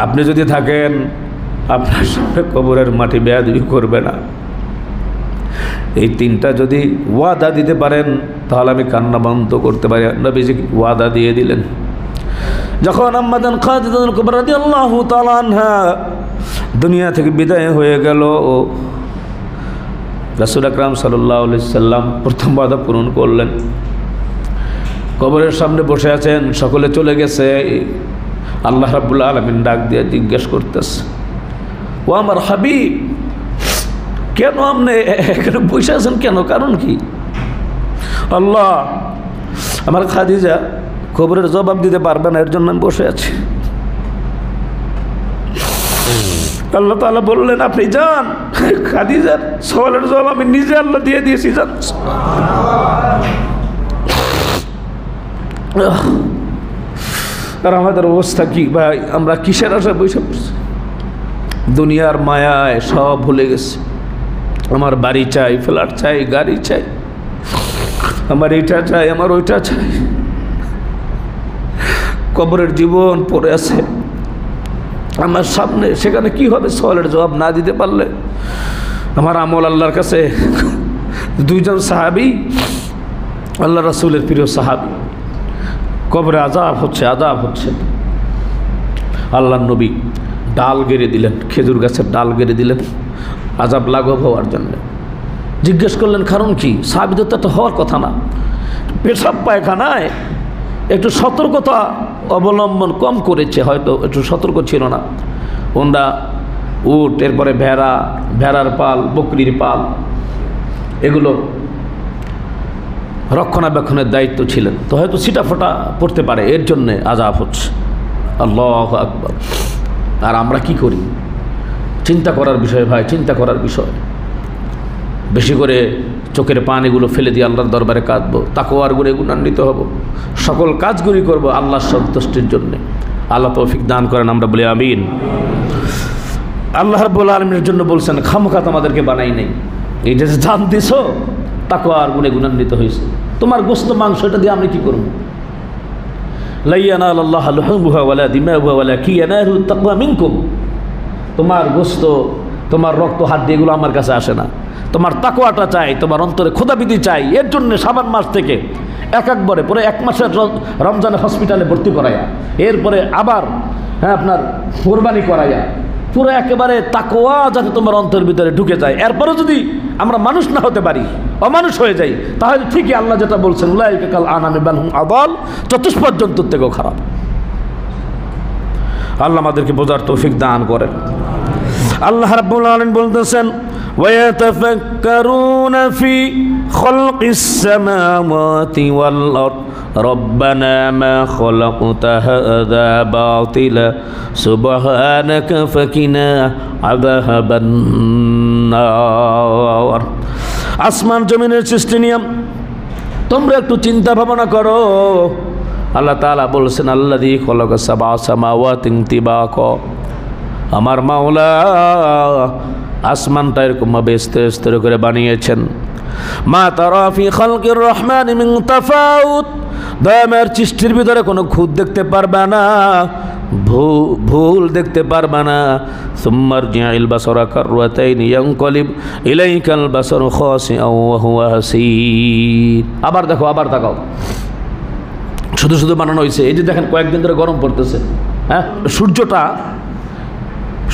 আপনি যদি থাকেন আপনার সামনে কবরের মাটি বেয়াদবি করবে না। এই 3টা যদি ওয়াদা দিতে পারেন তাহলে আমি কান্না বন্ধ করতে পারি। নবীজি ওয়াদা দিয়ে দিলেন। যখন আম্মাদান খাদিজাতুল কুবরা রাদিয়াল্লাহু তাআলা আনহা দুনিয়া থেকে বিদায় হয়ে গেল, রাসূল আকরাম সাল্লাল্লাহু আলাইহি সাল্লাম প্রথম ওয়াদা পূরণ করলেন। কবরের সামনে বসে আছেন, সকলে চলে গেছে। আল্লাহ রাব্বুল আলামিন ডাক দিয়ে জিজ্ঞেস করতেছে, ও আমার হাবিব, কেন আপনি এখানে বসে আছেন? কেন, কারণ কি? আল্লাহ, আমার খাদিজা কবরের জবাব দিতে পারবে না, এর জন্য আমি বসে আছি। আল্লাহ তাআলা বললেন, আপনি যান, খাদিজার সওয়ালের জবাব আমি নিজে আল্লাহ দিয়ে দিয়েছি, যান। আর আমাদের অবস্থা কি ভাই? আমরা কিসের আশায় বসে পড়ছি? দুনিয়ার মায়ায় সব ভুলে গেছে। আমার বাড়ি চাই, ফ্ল্যাট চাই, গাড়ি চাই, আমার এইটা চাই, আমার ওইটা চাই। কবরের জীবন পড়ে আছে আমার সামনে, সেখানে কি হবে সওয়ালের জবাব না দিতে পারলে? আমার আমল আল্লাহর কাছে। 2 জন সাহাবী, আল্লাহ রাসূলের প্রিয় সাহাবী, কবরে আযাব হচ্ছে, আযাব হচ্ছে। আল্লাহর নবী ডাল গেড়ে দিলেন, খেজুর গাছের ডাল গেড়ে দিলেন আযাব লাঘব হওয়ার জন্য। জিজ্ঞেস করলেন কারণ কি? সাহাবীদের তো হওয়ার কথা না। পেশাব পায়খানায় একটু সতর্কতা অবলম্বন কম করেছে, হয়তো একটু সতর্ক ছিল না। ওনরা উট, এরপরে ভেড়া, ভেড়ার পাল, বকরির পাল, এগুলো রক্ষণাবেক্ষণের দায়িত্ব ছিলেন, তো হয়তো ছিটাফোটা পড়তে পারে, এর জন্যে আযাব হচ্ছে। আল্লাহু আকবার। আর আমরা কি করি? চিন্তা করার বিষয় ভাই, চিন্তা করার বিষয়। বেশি করে চোখের পানিগুলো ফেলে দিয়ে আল্লাহর দরবারে কাঁদবো, তাকওয়ার গুণে গুণান্বিত হব, সকল কাজগুলি করব আল্লাহর সন্তুষ্টির জন্যে। আল্লাহ তৌফিক দান করেন, আমরা বলি আমিন। আল্লাহ রাব্বুল আলামিনের জন্য বলছেন, খামখা তোমাদেরকে বানাই নেই, এই যে জান দিছো তাকওয়ার গুণে গুণান্বিত হয়েছে। তোমার গোশত মাংস এটা দিয়ে আমি কি করব? লা ইয়ানালুল্লাহু লুহুমুহা ওয়ালা দিমাউহা ওয়ালাকিন ইয়ানালুহু তাকওয়া মিনকুম। তোমার গোশত, তোমার রক্ত, হাত দিয়ে এগুলো আমার কাছে আসে না। তোমার তাকওয়াটা চাই, তোমার অন্তরে খোদাবিধি চাই। এর জন্য শাবান মাস থেকে একবারে পরে 1 মাসের রমজানে হসপিটালে ভর্তি করাইয়া, এরপরে আবার আপনার কোরবানি করাইয়া, পুরো একেবারে তাকওয়া যাতে তোমার অন্তরের ভিতরে ঢুকে যায়। এরপরে যদি আমরা মানুষ না হতে পারি, অমানুষ হয়ে যাই, তাহলে ঠিকই আল্লাহ যেটা বলছেন, উলাইকা কাল আনামি বাল হুম আদাল, চতুষ্পদ জন্তুর থেকেও খারাপ। আল্লাহ আমাদেরকে বোঝার তৌফিক দান করেন। আল্লাহ রাব্বুল আলামিন বলতেছেন, ويتفكرون في خلق السماوات والأرض ربنا ما خلقت هذا باطلا سبحانك فقنا عذاب النار। আসমান জমিনের সৃষ্টি নিয়ম তোমরা একটু চিন্তা ভাবনা করো। আল্লাহ তাআলা বলছেন, আল্লাযী খালাকা সাবআ সামাওয়াতিন তিবাকা, আমার মাওলা আসমানটা এরকমভাবে স্তরে স্তরে করে বানিয়েছেন। মা তারা ফি খালকির রহমান মিন তাফাউত, দয়াময়ের সৃষ্টির ভিতরে কোনো খুঁত দেখতে পারবে না, ভুল দেখতে পারবে না। সুম্মা রজি'ল বাসারা কাররাতাইন ইয়ানকালিব ইলাইকাল বাসারু খাসিআন ওয়া হুয়া হাসীর। আবার দেখো, আবার তাকাও, শুধু শুধু বানানো হয়েছে। এই যে দেখেন কয়েকদিন ধরে গরম পড়তেছে, হ্যাঁ,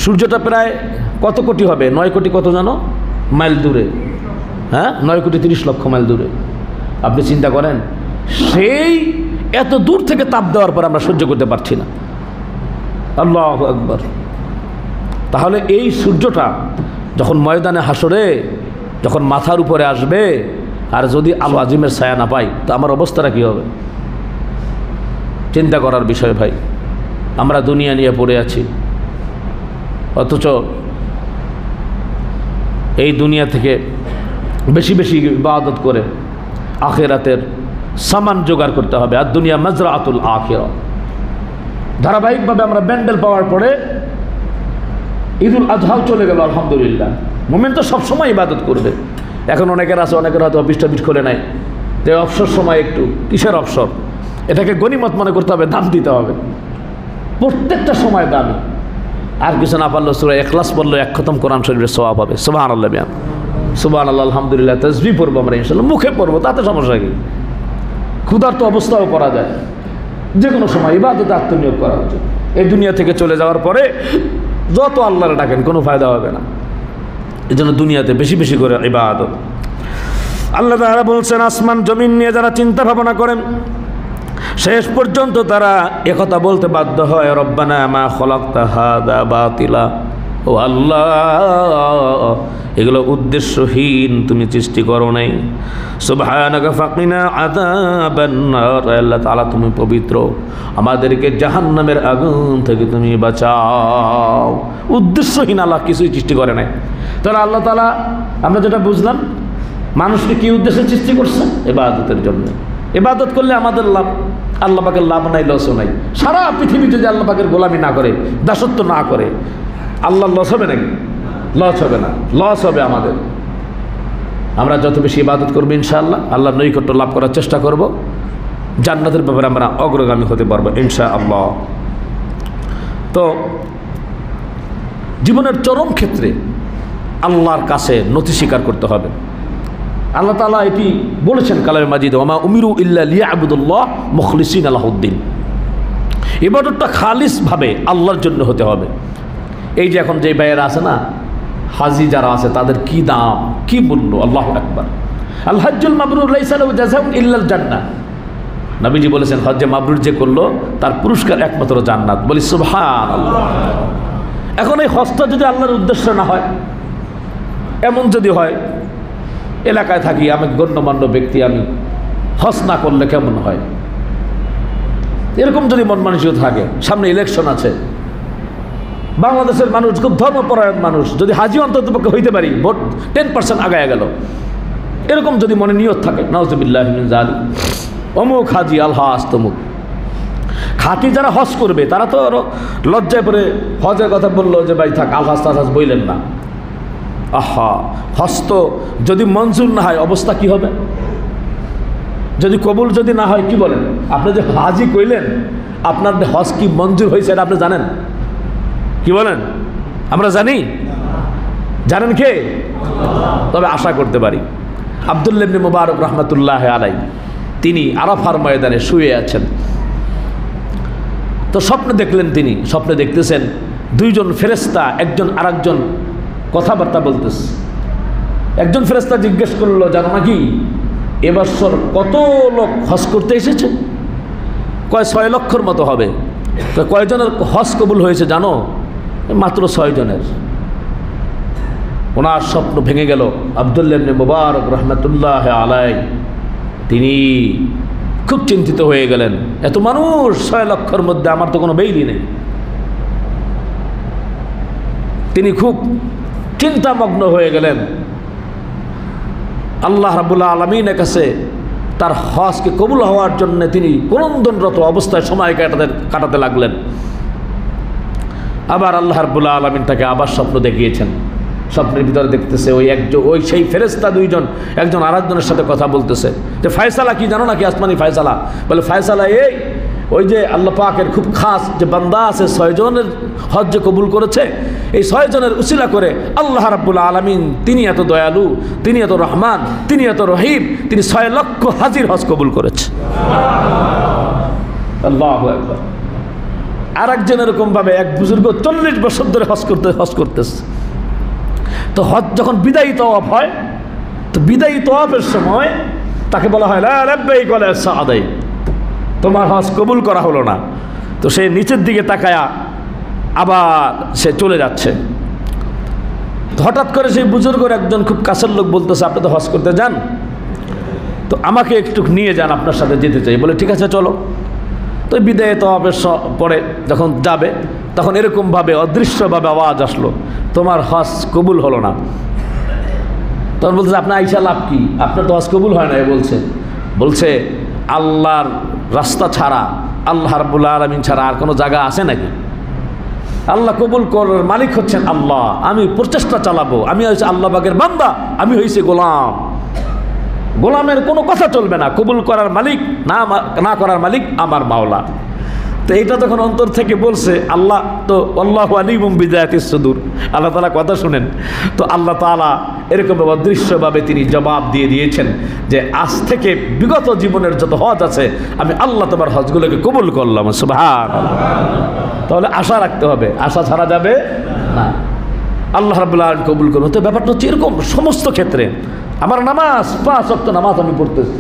সূর্যটা প্রায় কত কোটি হবে? 9 কোটি কত জানো মাইল দূরে, হ্যাঁ, 9 কোটি 30 লক্ষ মাইল দূরে। আপনি চিন্তা করেন, সেই এত দূর থেকে তাপ দেওয়ার পর আমরা সহ্য করতে পারছি না। আল্লাহু আকবার। তাহলে এই সূর্যটা যখন ময়দানে হাসরে যখন মাথার উপরে আসবে, আর যদি আল আজিমের ছায়া না পাই, তো আমার অবস্থাটা কী হবে? চিন্তা করার বিষয় ভাই। আমরা দুনিয়া নিয়ে পড়ে আছি, অথচ এই দুনিয়া থেকে বেশি বেশি ইবাদত করে আখিরাতের সামান জোগাড় করতে হবে। আর দুনিয়া মাজরাতুল আখিরা। ধারাবাহিকভাবে আমরা ব্যান্ডেল পাওয়ার পরে ঈদুল আজহাও চলে গেল, আলহামদুলিল্লাহ। মোমেন তো সবসময় ইবাদত করবে। এখন অনেকের আছে, অনেকের হয়তো অফিস টফিস খোলে নাই, যে অবসর সময় একটু কিসের অবসর, এটাকে গনিমত মনে করতে হবে, দাম দিতে হবে। প্রত্যেকটা সময় দামি। আর কিছু না পারলেও সূরা ইখলাস পড়লো, এক খতম কোরআন শরীফের সওয়াব হবে। সুবহানাল্লাহ, বিয়ান সুবহানাল্লাহ, আলহামদুলিল্লাহ, তাসবিহ পড়বো আমরা ইনশাআল্লাহ, মুখে পড়বো, তাতে সমস্যা কি? ক্ষুধার্ত অবস্থাও করা যায়, যে কোনো সময় ইবাদতে আত্মনিয়োগ করা উচিত। এই দুনিয়া থেকে চলে যাওয়ার পরে যত আল্লাহরে ডাকেন কোনো ফায়দা হবে না। এই জন্য দুনিয়াতে বেশি বেশি করে ইবাদত। আল্লাহ তাআলা বলছেন, আসমান জমিন নিয়ে যারা চিন্তা ভাবনা করেন শেষ পর্যন্ত তারা একথা বলতে বাধ্য হয়, রব্বানা মা খলাকতা হাযা বাতিলা, ও আল্লাহ এগুলো উদ্দেশ্যহীন তুমি সৃষ্টি করো নাই। সুবহানাকা ফাকিনা আযাবান নার, আল্লাহ তাআলা তুমি পবিত্র, আমাদেরকে জাহান্নামের আগুন থেকে তুমি বাঁচাও। উদ্দেশ্যহীন আল্লাহ কিছুই সৃষ্টি করে নাই। তাহলে আল্লাহ তাআলা, আমরা যেটা বুঝলাম, মানুষকে কি উদ্দেশ্যে সৃষ্টি করছে? ইবাদতের জন্য। ইবাদত করলে আমাদের লাভ, আল্লাহ পাকের লাভ নাই, লসও নাই। সারা পৃথিবী যদি আল্লাহ পাকের গোলামি না করে, দাসত্ব না করে, আল্লাহ লস হবে নাকি? লস হবে না, লস হবে আমাদের। আমরা যত বেশি ইবাদত করবো ইনশাআল্লাহ, আল্লাহর নৈকট্য লাভ করার চেষ্টা করব, জান্নাতের ব্যাপারে আমরা অগ্রগামী হতে পারবো ইনশাআল্লাহ। তো জীবনের চরম ক্ষেত্রে আল্লাহর কাছে নতি স্বীকার করতে হবে। আল্লাহ তাআলা এটি বলেছেন কালামে মাজিদে, ওমা উমিরু ইল্লা লিয়াবুদুল্লাহ মুখলিসিনা লাহুদ্দিন। ইবাদতটা খালিসভাবে আল্লাহর জন্য হতে হবে। এই যে এখন যে ভাইয়েরা আছে না, হাজি যারা আছে, তাদের কি দাম, কি মূল্য! আল্লাহু আকবার। আল হজ্জুল মাবরুর লাইসা লাহু জাযাউন ইল্লাল জান্নাহ। নবীজি বলেছেন, হজ্জে মাবরুর যে করলো তার পুরস্কার একমাত্র জান্নাত। বলি সুবহানাল্লাহ। এখন এই হজটা যদি আল্লাহর উদ্দেশ্য না হয়, এমন যদি হয়, এলাকায় থাকি, আমি গণ্যমান্য ব্যক্তি, আমি হজ না করলে কেমন হয়, এরকম যদি মন মানসিকতা থাকে, সামনে ইলেকশন আছে, বাংলাদেশের মানুষ খুব ধর্মপরায়ণ মানুষ, যদি হাজি অন্ততপক্ষে হইতে পারি, ভোট 10% আগায় গেল, এরকম যদি মনে নিয়ত থাকে, নাউযুবিল্লাহি মিন যালিক, অমুক হাজি আলহাজ তমুক। খাঁটি যারা হজ করবে তারা তো লজ্জায় পরে হজের কথা বললো যে ভাই থাক, আলহাজ তালহাজ বইলেন না। আহা, হজ তো যদি মঞ্জুর না হয় অবস্থা কি হবে? যদি কবুল যদি না হয়, কি বলেন? আপনি যে হাজি কইলেন, আপনার হজ কি মঞ্জুর হয়েছে এটা আপনি জানেন? কি বলেন? আমরা জানি? জানেন কে? তবে আশা করতে পারি। আব্দুল্লাহ ইবনে মুবারক রাহমাতুল্লাহ আলাইহি, তিনি আরাফার ময়দানে শুয়ে আছেন। তো স্বপ্নে দেখলেন, তিনি স্বপ্নে দেখতেছেন দুইজন ফেরেশতা একজন আরেকজন কথাবার্তা বলতেছে। একজন ফেরেশতা জিজ্ঞেস করলো, জানো নাকি এবছর কত লোক হজ করতে এসেছে? কয় 6 লক্ষর মতো হবে। কয়জনের হজ কবুল হয়েছে জানো? মাত্র 6 জনের। ওনার স্বপ্ন ভেঙে গেল। আব্দুল্লাহ ইবনে মুবারক রাহমাতুল্লাহ আলাইহি তিনি খুব চিন্তিত হয়ে গেলেন, এত মানুষ 6 লক্ষর মধ্যে আমার তো কোনো বেইলি নেই। তিনি খুব চিন্তামগ্ন হয়ে গেলেন। আল্লাহ রাব্বুল আলামিনের কাছে তার হজকে কবুল হওয়ার জন্য তিনি ক্রন্দনরত অবস্থায় সময় কাটাতে লাগলেন। আবার আল্লাহ রাব্বুল আলামিন তাকে আবার স্বপ্ন দেখিয়েছেন। স্বপ্নের ভিতরে দেখতেছে ওই সেই ফেরেশতা দুইজন একজন আরেকজনের সাথে কথা বলতেছে যে ফয়সালা কি জানো নাকি? আসমানি ফয়সালা। বলে ফয়সালা এই, ওই যে আল্লাহ পাকের খুব খাস যে বান্দা আছে 6 জনের হজ যে কবুল করেছে, এই 6 জনের উসিলা করে আল্লাহ রাব্বুল আলামিন তিনি এত দয়ালু, তিনি এত রহমান, তিনি এত রহিম, তিনি 6 লক্ষ হাজির হজ কবুল করেছে। আল্লাহু আকবার। আর একজন এরকম ভাবে এক বুজুর্গ 40 বছর ধরে হজ করতেছে। তো হজ যখন বিদায়ী তওয়াফ হয়, তো বিদায়ী তওয়াফের সময় তাকে বলা হয় লা লাব্বাইক ওয়া লা সা'দাইক। তোমার হজ কবুল করা হলো না। তো সে নিচের দিকে তাকায়া আবার সে চলে যাচ্ছে। হঠাৎ করে সেই বুজুর্গের একজন খুব কাছের লোক বলতেছে, আপনি তো হজ করতে যান, তো আমাকে একটু নিয়ে যান, আপনার সাথে যেতে চাই। বলে ঠিক আছে চলো। তো বিদায় তওয়াফের পরে যখন যাবে তখন এরকমভাবে অদৃশ্যভাবে আওয়াজ আসলো, তোমার হজ কবুল হলো না। তখন বলছে, আপনার আইসা লাভ কি, আপনার তো হজ কবুল হয় না। বলছে আল্লাহর রাস্তা ছাড়া, আল্লাহ রাব্বুল আলামিন ছাড়া আর কোনো জায়গা আছে নাকি? আল্লাহ কবুল করার মালিক হচ্ছেন আল্লাহ। আমি প্রচেষ্টা চালাবো, আমি হয়েছি আল্লাহ পাকের বান্দা, আমি হয়েছি গোলাম। গোলামের কোনো কথা চলবে না, কবুল করার মালিক না করার মালিক আমার মাওলা। তো এইটা যখন অন্তর থেকে বলছে, আল্লাহ তো আল্লাহু আলিমুম বিযাতিস সুদূর, আল্লাহ তাআলা কথা শুনেন। তো আল্লাহ তাআলা এরকম অদৃশ্যভাবে তিনি জবাব দিয়ে দিয়েছেন যে আজ থেকে বিগত জীবনের যত হজ আছে আমি আল্লাহ তোমার হজগুলোকে কবুল করলাম। সুবহানাল্লাহ। তাহলে আশা রাখতে হবে, আশা ছাড়া যাবে না। আল্লাহ রাব্বুল আলামিন কবুল করুন। তো ব্যাপারটা হচ্ছে এরকম সমস্ত ক্ষেত্রে। আমার নামাজ 5 ওয়াক্ত নামাজ আমি পড়তেছি,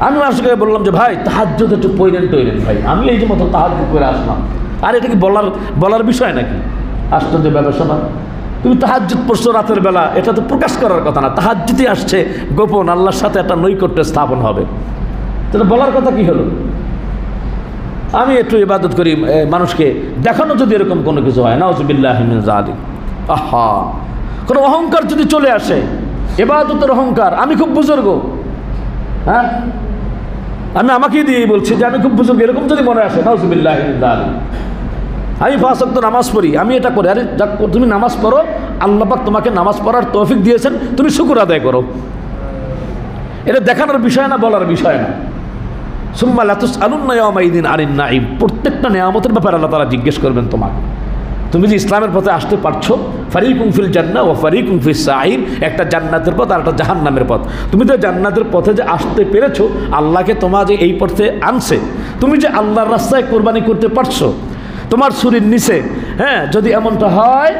আমি মানুষকে বললাম যে ভাই তাহাজ্জুদ একটু পড়েন ভাই, আমি এই যে মতো তাহাজ্জুদ করে আসলাম। আর এটা কি বলার বিষয় নাকি? আশ্চর্য ব্যাপার। শোনা, তুমি তাহাজ্জুদ পড়ছো রাতের বেলা, এটা তো প্রকাশ করার কথা না। তাহাজ্জুদই আসছে গোপন, আল্লাহর সাথে একটা নৈকট্য স্থাপন হবে, সেটা বলার কথা কি হলো? আমি একটু ইবাদত করি, মানুষকে দেখানো যদি এরকম কোনো কিছু হয়, নাউযুবিল্লাহি মিন যালিক। আহা, কোনো অহংকার যদি চলে আসে, ইবাদতের অহংকার, আমি খুব বুজুর্গ, হ্যাঁ আমি আমাকেই দিয়েই বলছি যে আমি খুব বুজুর্গ, এরকম যদি মনে আসে, নাউযুবিল্লাহি মিন যালিক। আমি 5 ওয়াক্ত নামাজ পড়ি, আমি এটা করি। আরে যাক, তুমি নামাজ পড়ো, আল্লাহ পাক তোমাকে নামাজ পড়ার তৌফিক দিয়েছেন, তুমি শুকর আদায় করো। এটা দেখানোর বিষয় না, বলার বিষয় না। সুম্মা লাতুসআলুন্না ইয়াওমাইদিন আনিন নাঈম, প্রত্যেকটা নিয়ামতের ব্যাপারে আল্লাহ তাআলা জিজ্ঞেস করবেন তোমাকে। তুমি যে ইসলামের পথে আসতে পারছো, ফারিকুম ফিল জান্নাহ ওয়া ফারিকুম ফিস সাঈর, একটা জান্নাতের পথ আর একটা জাহান্নামের পথ। তুমি তো জান্নাতের পথে যে আসতে পেরেছো, আল্লাহকে তোমার যে এই পথে আনছে, তুমি যে আল্লাহর রাস্তায় কোরবানি করতে পারছো তোমার ছুরির নিচে, হ্যাঁ, যদি এমনটা হয়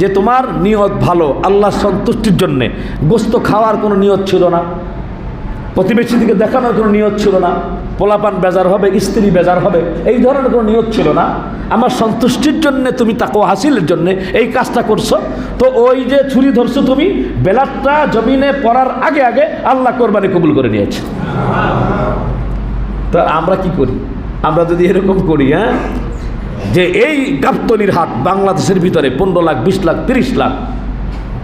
যে তোমার নিয়ত ভালো, আল্লাহর সন্তুষ্টির জন্যে, গোস্ত খাওয়ার কোনো নিয়ত ছিল না, প্রতিবেশী দিকে দেখানোর কোনো নিয়ত ছিল না, পোলাপান বেজার হবে, স্ত্রী বেজার হবে, এই ধরনের কোনো নিয়ত ছিল না, আমার সন্তুষ্টির জন্যে তুমি তাকওয়া হাসিলের জন্যে এই কাজটা করছো, তো ওই যে ছুরি ধরছো তুমি, বেলাটটা জমিনে পড়ার আগে আগে আল্লাহ কোরবানি কবুল করে নিয়েছে। তো আমরা কি করি? আমরা যদি এরকম করি, হ্যাঁ, যে এই গাবতলির হাট বাংলাদেশের ভিতরে 15 লাখ, 20 লাখ, 30 লাখ,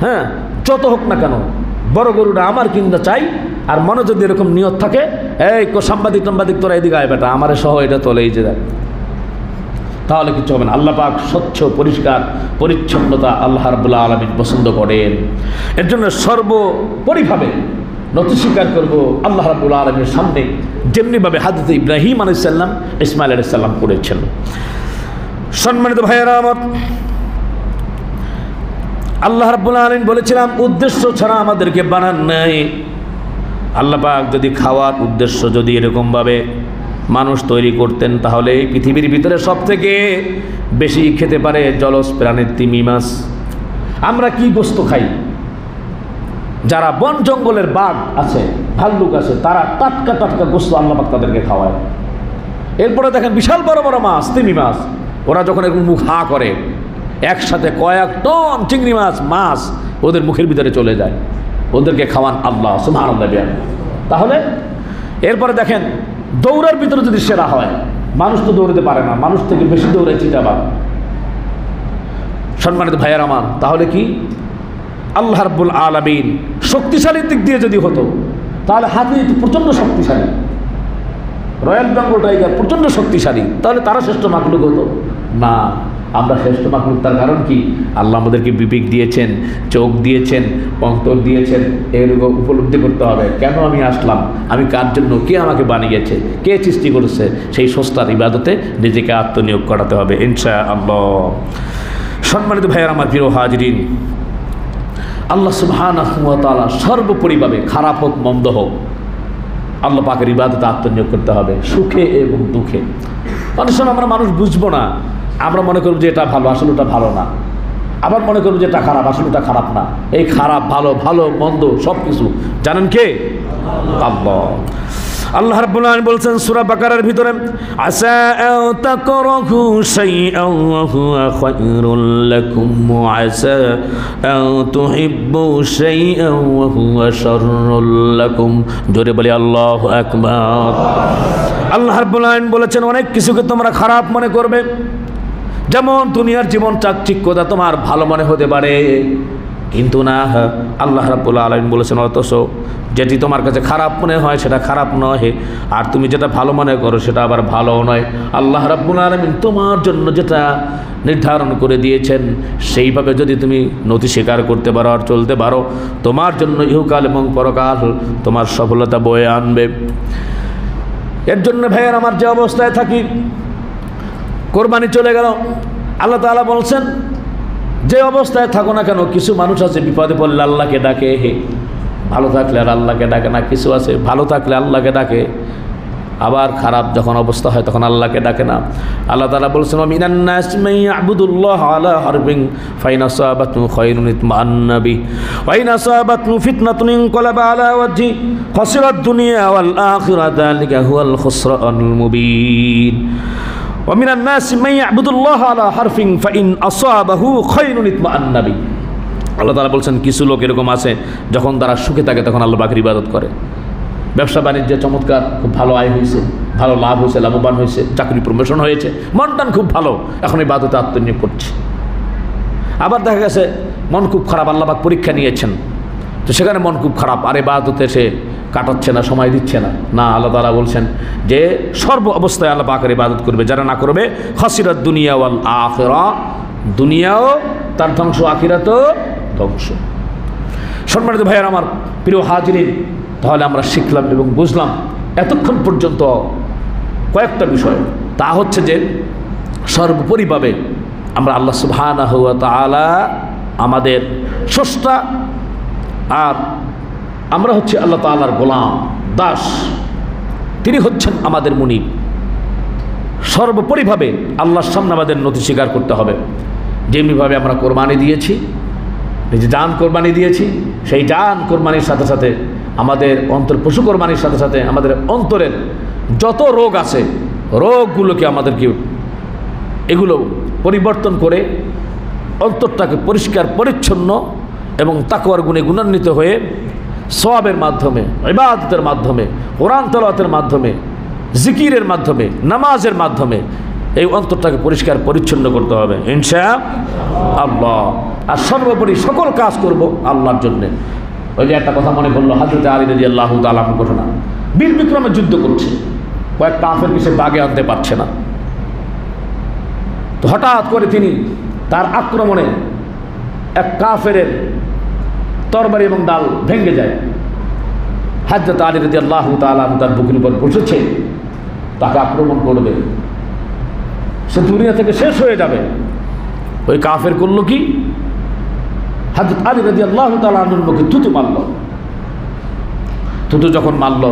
হ্যাঁ, যত হোক না কেন, বড় গরুটা আমার কিনতে চাই, আর মনে যদি এরকম নিয়ত থাকে, এই সাংবাদিক তোরা এদিকে আয় বেটা, আমার সহ এটা তোলেই যে দেখ, তাহলে কিছু হবে না। আল্লাহ পাক স্বচ্ছ পরিষ্কার পরিচ্ছন্নতা আল্লাহ রাব্বুল আলামিন পছন্দ করেন। এর জন্য সর্বোপরিভাবে নতি স্বীকার করবো আল্লাহ রাব্বুল আলামিনের সামনে, যেমনিভাবে হযরত ইব্রাহিম আলাইহিস সালাম, ইসমাঈল আলাইহিস সালাম করেছেন। সম্মানিত ভাইয়েরা আমার, আল্লাহ রাব্বুল আলামিন বলেছিলাম উদ্দেশ্য ছাড়া আমাদেরকে বানান নাই। আল্লাহ পাক যদি খাওয়ার উদ্দেশ্য যদি এরকমভাবে মানুষ তৈরি করতেন, তাহলে পৃথিবীর ভিতরে সব থেকে বেশি খেতে পারে জলজ প্রাণীর তিমি মাছ। আমরা কি গোস্ত খাই? যারা বন জঙ্গলের বাঘ আছে, ভাল্লুক আছে, তারা টাটকা টাটকা গোস্ত আল্লাহ পাক তাদেরকে খাওয়ায়। এরপরে দেখেন বিশাল বড় বড় মাছ, তিমি মাছ, ওরা যখন এরকম মুখ হা করে, একসাথে কয়েক টন চিংড়ি মাছ ওদের মুখের ভিতরে চলে যায়, ওদেরকে খাওয়ান আল্লাহ সুবহানাল্লাহ। তাহলে এরপরে দেখেন দৌড়ার ভিতরে যদি সেরা হয়, মানুষ তো দৌড়াতে পারে না, মানুষ থেকে বেশি দৌড়ায় চিতাবাঘ। সম্মানিত ভাইয়ের আমার, তাহলে কি আল্লাহ রাব্বুল আলামিন শক্তিশালীর দিক দিয়ে যদি হতো, তাহলে হাতি প্রচণ্ড শক্তিশালী, রয়্যাল বেঙ্গল টাইগার প্রচণ্ড শক্তিশালী, তাহলে তারা শ্রেষ্ঠ মাখলুক হতো না। আমরা শ্রেষ্ঠ মাখলুক, তার কারণ কি? আল্লাহ আমাদেরকে বিবেক দিয়েছেন, চোখ দিয়েছেন, অন্তর দিয়েছেন। এর উপলব্ধি করতে হবে, কেন আমি আসলাম, আমি কার জন্য, কে আমাকে বানিয়েছে, কে সৃষ্টি করেছে, সেই সস্তার ইবাদতে নিজেকে আত্মনিয়োগ করাতে হবে ইনশাআল্লাহ। সম্মানিত ভাইয়ের আমার, প্রিয় হাজরিন, আল্লাহ সুবহানাহু ওয়া তাআলা সর্বোপরিভাবে, খারাপ হোক মন্দ হোক, আল্লাহ পাকের ইবাদতে আত্মনিয়োগ করতে হবে, সুখে এবং দুঃখে। অনেক সময় আমরা মানুষ বুঝবো না, আমরা মনে করব যে এটা ভালো, আসলে ওটা ভালো না, আবার মনে করব যে এটা খারাপ, আসলে ওটা খারাপ না। এই খারাপ ভালো, ভালো মন্দ সব কিছু জানেন কে? আল্লাহ। আল্লাহ রাব্বুল আলামিন বলছেন সূরা বাকারার ভিতরে, আসা আও তাকরাহু শাইআন ওয়া হুয়া খায়রুল লাকুম ওয়া আসা আও তুহিব্বু শাইআন ওয়া হুয়া শাররুল লাকুম। জোরে বলি আল্লাহু আকবার। আল্লাহ রাব্বুল আলামিন বলেছেন অনেক কিছুকে তোমরা খারাপ মনে করবে, যেমন দুনিয়ার জীবন চাকচিক্যতা তোমার ভালো মনে হতে পারে, কিন্তু না, আল্লাহ রাব্বুল আলামিন বলেছেন অথচ যেটি তোমার কাছে খারাপ মনে হয় সেটা খারাপ নয়, আর তুমি যেটা ভালো মনে করো সেটা আবার ভালো নয়। আল্লাহ রাব্বুল আলামিন তোমার জন্য যেটা নির্ধারণ করে দিয়েছেন সেইভাবে যদি তুমি নথি স্বীকার করতে পারো আর চলতে পারো, তোমার জন্য ইহকাল এবং পরকাল তোমার সফলতা বয়ে আনবে। এর জন্য ভাইয়ের আমার যে অবস্থায় থাকি, কোরবানি চলে গেল, আল্লাহ তাআলা বলছেন যে অবস্থায় থাকো না কেন, কিছু মানুষ আছে বিপদে পড়লে আল্লাহকে ডাকে, ভালো থাকলে আর আল্লাহকে ডাকে না। কিছু আছে ভালো থাকলে আল্লাহকে ডাকে, আবার খারাপ যখন অবস্থা হয় তখন আল্লাহকে ডাকে না। আল্লাহ তাআলা বলছেন মিনান নাস মান ইয়াবুদুল্লাহ আলা হারবিন ফাইন আসাবাতু খায়রুন ইতমাআন্না বি ওয়া ইন আসাবাতু ফিতনাতুন ইনকালাবা আলা ওয়াজহি খাসিরাদ দুনিয়া ওয়াল আখিরাহ যালিকা হুয়াল খুসরানুল মুবিন। ومن الناس من يعبد الله على حرف فإن أصابه خير اطمأن به। আল্লাহ তাআলা বলছেন কিছু লোক এরকম আছে যখন তারা সুখে থাকে তখন আল্লাহ পাকের ইবাদত করে। ব্যবসা বাণিজ্যে চমৎকার, খুব ভালো আয় হয়েছে, ভালো লাভ হয়েছে, লাভবান হয়েছে, চাকরি প্রমোশন হয়েছে, মন টান খুব ভালো, এখন ইবাদতে আত্মনিয়োগ করছে। আবার দেখা গেছে মন খুব খারাপ, আল্লাহ পাক পরীক্ষা নিয়েছেন, তো সেখানে মন খুব খারাপ, আর ইবাদতে সে কাটাচ্ছে না, সময় দিচ্ছে না। না, আল্লাহ তাআলা বলছেন যে সর্ব অবস্থায় আল্লাহ পাকের ইবাদত করবে, যারা না করবে খাসিরাত দুনিয়া ওয়াল আখিরাহ, দুনিয়াও তার ধ্বংস, আখিরাতও ধ্বংস। সম্মানিত ভাইয়ের আমার, প্রিয় হাজিরিন, তাহলে আমরা শিখলাম এবং বুঝলাম এতক্ষণ পর্যন্ত কয়েকটা বিষয়। তা হচ্ছে যে সর্বোপরিভাবে আমরা আল্লাহ সুবহানাহু ওয়া তাআলা আমাদের স্রষ্টা, আর আমরা হচ্ছে আল্লাহ তাআলার গোলাম, দাস, তিনি হচ্ছেন আমাদের মুনিব। সর্বোপরিভাবে আল্লাহর সামনে আমাদের নথি স্বীকার করতে হবে। যেমনিভাবে আমরা কোরবানি দিয়েছি, নিজে জান কোরবানি দিয়েছি, সেই জান কোরবানির সাথে সাথে আমাদের অন্তর, পশু কোরবানির সাথে সাথে আমাদের অন্তরের যত রোগ আছে, রোগগুলোকে আমাদেরকে এগুলো পরিবর্তন করে অন্তরটাকে পরিষ্কার পরিচ্ছন্ন এবং তাকওয়ার গুণে গুণান্বিত হয়ে সওয়াবের মাধ্যমে, ইবাদতের মাধ্যমে, কোরআন তেলাওয়াতের মাধ্যমে, জিকিরের মাধ্যমে, নামাজের মাধ্যমে এই অন্তরটাকে পরিষ্কার পরিচ্ছন্ন করতে হবে ইনশাআল্লাহ। আর সর্বোপরি সকল কাজ করব আল্লাহর জন্য। ওই যে একটা কথা মনে পড়লো, হযরত আলী রাদিয়াল্লাহু তাআলা আনহু ঘটনা, বীর বিক্রমে যুদ্ধ করছে, কয়েক কাফেরকে সে বাগে আনতে পারছে না, তো হঠাৎ করে তিনি তার আক্রমণে এক কাফেরের তরবারি এবং ডাল ভেঙে যায়। হযরত আলী রাদিয়াল্লাহু তাআলা আনহু তার বুকের উপর বসেছে, তাকে আক্রমণ করবে, সে দুনিয়া থেকে শেষ হয়ে যাবে। ওই কাফের করলো কি, হযরত আলী রাদিয়াল্লাহু তাআলা আনহুর মুখে থুতু মারল। থুতু যখন মারল,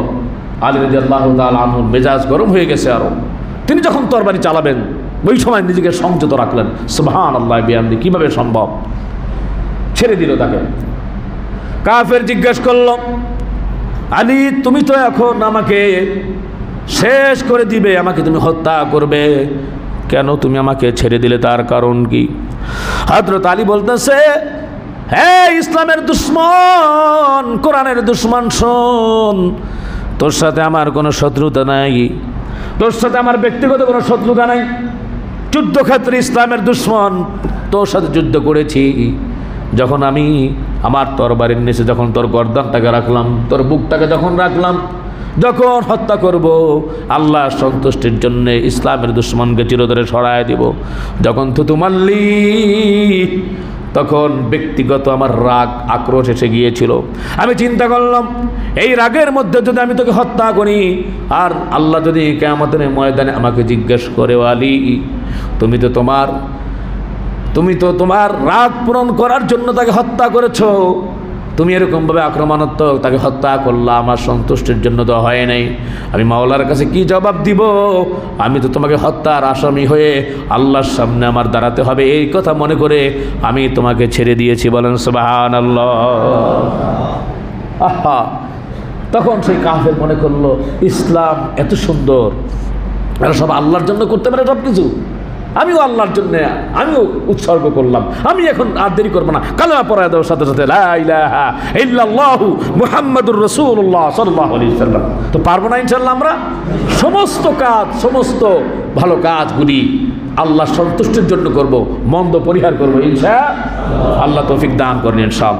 আলী রাদিয়াল্লাহু তাআলা আনহুর মেজাজ গরম হয়ে গেছে আরো। তিনি যখন তরবারি চালাবেন ওই সময় নিজেকে সংযত রাখলেন। সুবহানাল্লাহ বিহামদি, কিভাবে সম্ভব, ছেড়ে দিল তাকে। কাফের জিজ্ঞেস করল, আলী তুমি তো এখন আমাকে শেষ করে দিবে, আমাকে তুমি হত্যা করবে, কেন তুমি আমাকে ছেড়ে দিলে, তার কারণ কি? হযরত আলী বলতেছে, হে ইসলামের দুশমন, কোরআনের দুশমন, শোন, তোর সাথে আমার কোনো শত্রুতা নাই, তোর সাথে আমার ব্যক্তিগত কোনো শত্রুতা নাই। যুদ্ধক্ষেত্রে ইসলামের দুশমন, তোর সাথে যুদ্ধ করেছি। যখন আমি আমার তরবারির নিচে যখন তোর গর্দানটাকে রাখলাম, তোর বুকটাকে যখন রাখলাম, যখন হত্যা করব আল্লাহ সন্তুষ্টির জন্য ইসলামের দুশমনকে চিরতরে সরায় দিব। যখন থুতু মারলি তখন ব্যক্তিগত আমার রাগ, আক্রোশ এসে গিয়েছিল। আমি চিন্তা করলাম এই রাগের মধ্যে যদি আমি তোকে হত্যা করি, আর আল্লাহ যদি কিয়ামতের ময়দানে আমাকে জিজ্ঞেস করে, আলী তুমি তো তোমার রাগ পূরণ করার জন্য তাকে হত্যা করেছো, তুমি এরকমভাবে আক্রমণাত্মক তাকে হত্যা করলা, আমার সন্তুষ্টির জন্য তো হয় নাই, আমি মাওলার কাছে কি জবাব দিব? আমি তো তোমাকে হত্যার আসামি হয়ে আল্লাহর সামনে আমার দাঁড়াতে হবে, এই কথা মনে করে আমি তোমাকে ছেড়ে দিয়েছি। বলেন সুবহানাল্লাহ। আহা, তখন সেই কাফের মনে করলো ইসলাম এত সুন্দর, এরা সব আল্লাহর জন্য করতে পারে সব কিছু, আমিও আল্লাহর জন্য আমিও উৎসর্গ করলাম, আমি এখন আর দেরি করবো না, কালেমা পড়ায় দেওয়ার সাথে সাথে লা ইলাহা ইল্লাল্লাহু মুহাম্মাদুর রাসূলুল্লাহ সাল্লাল্লাহু আলাইহি ওয়াসাল্লাম। তো পারবো না ইনশাআল্লাহ? আমরা সমস্ত কাজ, সমস্ত ভালো কাজগুলি আল্লাহ সন্তুষ্টির জন্য করব, মন্দ পরিহার করবো ইনশাআল্লাহ। আল্লাহ তৌফিক দান করেন ইনশাআল্লাহ।